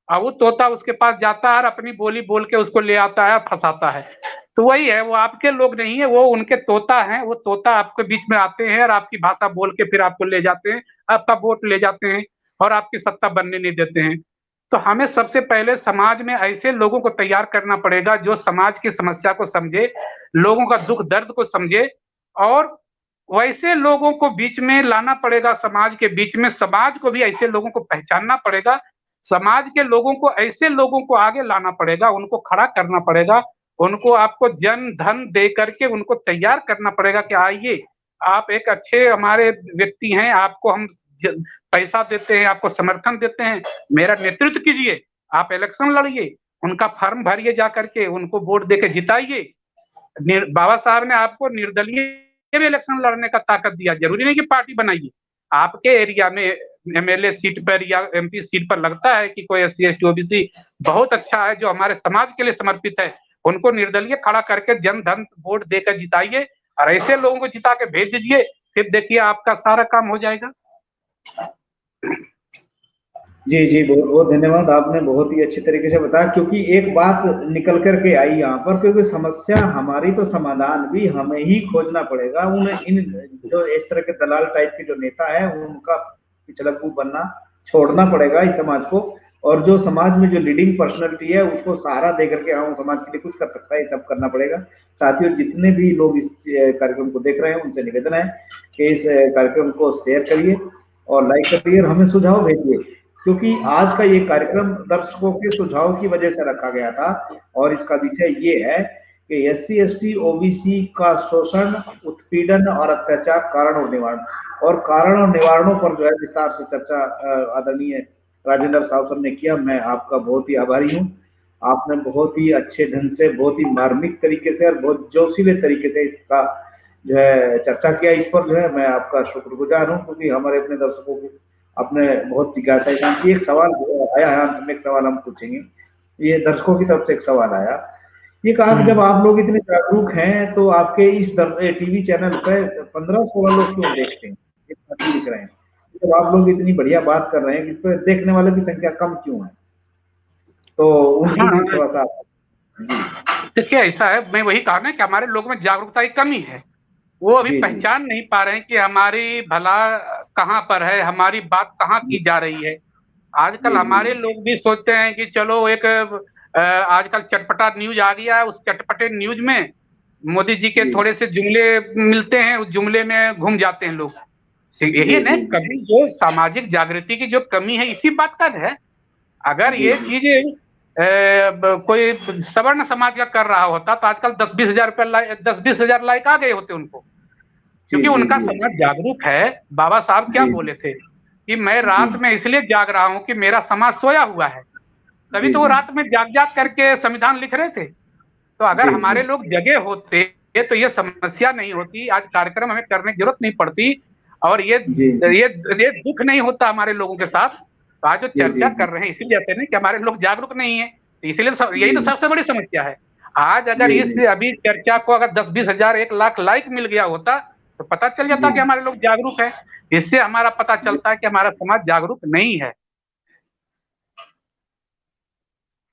और वो तोता उसके पास जाता है और अपनी बोली बोल के उसको ले आता है और फंसाता है। तो वही है, वो आपके लोग नहीं है, वो उनके तोता हैं। वो तोता आपके बीच में आते हैं और आपकी भाषा बोल के फिर आपको ले जाते हैं, आपका वोट ले जाते हैं और आपकी सत्ता बनने नहीं देते हैं। तो हमें सबसे पहले समाज में ऐसे लोगों को तैयार करना पड़ेगा जो समाज की समस्या को समझे, लोगों का दुख दर्द को समझे, और वैसे लोगों को बीच में लाना पड़ेगा, समाज के बीच में। समाज को भी ऐसे लोगों को पहचानना पड़ेगा, समाज के लोगों को ऐसे लोगों को आगे लाना पड़ेगा, उनको खड़ा करना पड़ेगा, उनको आपको जन धन दे करके उनको तैयार करना पड़ेगा कि आइए, आप एक अच्छे हमारे व्यक्ति हैं, आपको हम पैसा देते हैं, आपको समर्थन देते हैं, मेरा नेतृत्व कीजिए, आप इलेक्शन लड़िए, उनका फॉर्म भरिए, जा करके उनको वोट देके जिताइए। बाबा साहब ने आपको निर्दलीय में इलेक्शन लड़ने का ताकत दिया, जरूरी नहीं कि पार्टी बनाइए। आपके एरिया में एमएलए सीट पर या एमपी सीट पर लगता है कि कोई एससी एसटी ओबीसी बहुत अच्छा है जो हमारे समाज के लिए समर्पित है, उनको निर्दलीय खड़ा करके जन धन वोट देकर जिताइए, और ऐसे लोगों को जिता के भेज दीजिए, फिर देखिए आपका सारा काम हो जाएगा। जी जी, बहुत बहुत धन्यवाद, आपने बहुत ही अच्छे तरीके से बताया। क्योंकि एक बात निकल करके आई यहाँ पर, क्योंकि समस्या हमारी तो समाधान भी हमें ही खोजना पड़ेगा। उन इन जो इस तरह के दलाल टाइप के जो नेता है उनका पिछलग्गू बनना छोड़ना पड़ेगा इस समाज को, और जो समाज में जो लीडिंग पर्सनैलिटी है उसको सहारा दे करके हम समाज के लिए कुछ कर सकता है, ये सब करना पड़ेगा। साथियों, जितने भी लोग इस कार्यक्रम को देख रहे हैं उनसे निवेदन है कि इस कार्यक्रम को शेयर करिए और लाइक करिए और हमें सुझाव भेजिए, क्योंकि आज का ये कार्यक्रम दर्शकों के सुझाव की वजह से रखा गया था, और इसका विषय ये है कि एससी एसटी ओबीसी का शोषण, उत्पीड़न और अत्याचार, कारण और निवारण। और कारण और निवारणों पर जो है विस्तार से चर्चा आदरणीय राजेंद्र साहब सर ने किया। मैं आपका बहुत ही आभारी हूँ। आपने बहुत ही अच्छे ढंग से, बहुत ही मार्मिक तरीके से और बहुत जोशीले तरीके से इसका जो है चर्चा किया। इस पर जो है मैं आपका शुक्रगुजार हूँ, क्योंकि हमारे अपने दर्शकों को अपने बहुत जिज्ञासा शांति। एक सवाल आया है, अंत में एक सवाल हम पूछेंगे, ये दर्शकों की तरफ से एक सवाल आया। ये कहा कि जब आप लोग इतने जागरूक हैं तो आपके इस टीवी चैनल पे 15-16 लोग क्यों देखते हैं, इतना दिख रहे हैं? जब आप लोग इतनी बढ़िया बात कर रहे हैं, इस पर देखने वालों की संख्या कम क्यों है? तो उनको भी थोड़ा सा। देखिए, ऐसा है, मैं वही कहा ना कि हमारे लोगों में जागरूकता की कमी है, वो अभी पहचान नहीं पा रहे हैं कि हमारी भला कहाँ पर है, हमारी बात कहाँ की जा रही है। आजकल हमारे लोग भी सोचते हैं कि चलो एक आजकल चटपटा न्यूज आ गया है, उस चटपटे न्यूज में मोदी जी के थोड़े से जुमले मिलते हैं, उस जुमले में घूम जाते हैं लोग। यही है ना, कभी जो सामाजिक जागृति की जो कमी है इसी बात का है। अगर ये चीज कोई सवर्ण समाज का कर रहा होता तो आजकल 10-20 हजार लाइक आ गए होते उनको, क्योंकि उनका समाज जागरूक है। बाबा साहब क्या बोले थे कि मैं रात में इसलिए जाग रहा हूं कि मेरा समाज सोया हुआ है, तभी तो वो रात में जाग जाग करके संविधान लिख रहे थे। तो अगर हमारे लोग जगे होते तो ये समस्या नहीं होती, आज कार्यक्रम हमें करने की जरूरत नहीं पड़ती, और ये दुख नहीं होता हमारे लोगों के साथ। तो आज जो चर्चा कर रहे हैं इसीलिए कहते हैं कि हमारे लोग जागरूक नहीं है, तो इसलिए यही तो सबसे बड़ी समस्या है। आज अगर इस अभी चर्चा को अगर 10-20 हजार 1 लाख लाइक मिल गया होता तो पता चल जाता कि हमारे लोग जागरूक है। इससे हमारा पता चलता है कि हमारा समाज जागरूक नहीं है।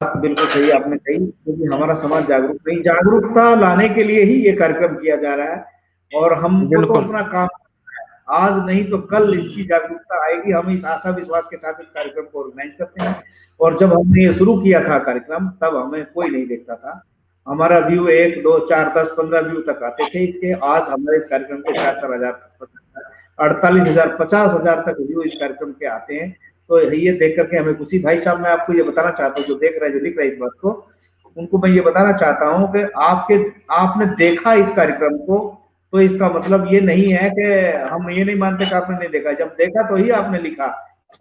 बिल्कुल सही आपने कही, क्योंकि हमारा समाज जागरूक नहीं, जागरूकता लाने के लिए ही ये कार्यक्रम किया जा रहा है, और हमको तो अपना काम आज नहीं तो कल इसकी जागरूकता आएगी। हम इस आशा विश्वास के साथ इस कार्यक्रम को ऑर्गेनाइज करते हैं। और जब हमने ये शुरू किया था कार्यक्रम, तब हमें कोई नहीं देखता था, हमारा व्यू 1, 2, 4, 10, 15 व्यू तक आते थे इसके। आज हमारे इस कार्यक्रम के 4-4 हजार, 48 हजार, 50 हजार तक व्यू इस कार्यक्रम के आते हैं। तो ये देख करके हमें खुशी। भाई साहब, मैं आपको ये बताना चाहता हूँ, जो देख रहे हैं, जो लिख रहे हैं इस बात को, उनको मैं ये बताना चाहता हूँ कि आपने देखा इस कार्यक्रम को, तो इसका मतलब ये नहीं है कि हम ये नहीं मानते कि आपने नहीं देखा। जब देखा तो ही आपने लिखा,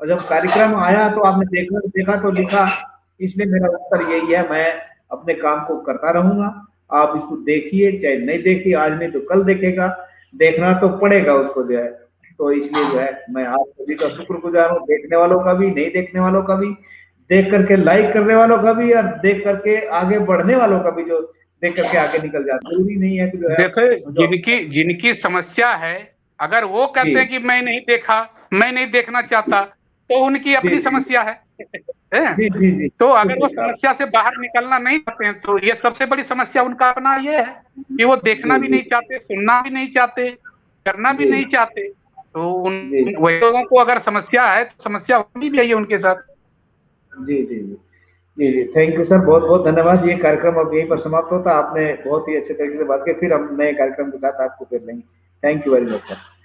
और जब कार्यक्रम आया तो आपने देखा तो लिखा। इसलिए मेरा उत्तर यही है, मैं अपने काम को करता रहूंगा। आप इसको देखिए, चाहे नहीं देखिए, आज नहीं तो कल देखेगा, देखना तो पड़ेगा उसको जो है। तो इसलिए जो है मैं आप सभी का शुक्रगुजार हूँ, देखने वालों का भी, नहीं देखने वालों का भी, देख करके लाइक करने वालों का भी, और देख करके आगे बढ़ने वालों का भी, जो देख करके आगे निकल जाता। जरूरी नहीं है कि जो है देखो, जिनकी समस्या है, अगर वो कहते हैं कि मैं नहीं देखा, मैं नहीं देखना चाहता, तो उनकी अपनी समस्या है। तो अगर वो समस्या से बाहर निकलना नहीं चाहते हैं तो ये सबसे बड़ी समस्या उनका अपना ये है कि वो देखना भी नहीं चाहते, सुनना भी नहीं चाहते, करना भी नहीं चाहते। तो उन वही लोगों को अगर समस्या है तो समस्या होनी भी है उनके साथ। जी जी जी जी जी, थैंक यू सर, बहुत बहुत धन्यवाद। ये कार्यक्रम अब यहीं पर समाप्त होता है। आपने बहुत ही अच्छे तरीके से बात की, फिर हम नए कार्यक्रम के साथ आपको फिर लेंगे। Thank you very much sir.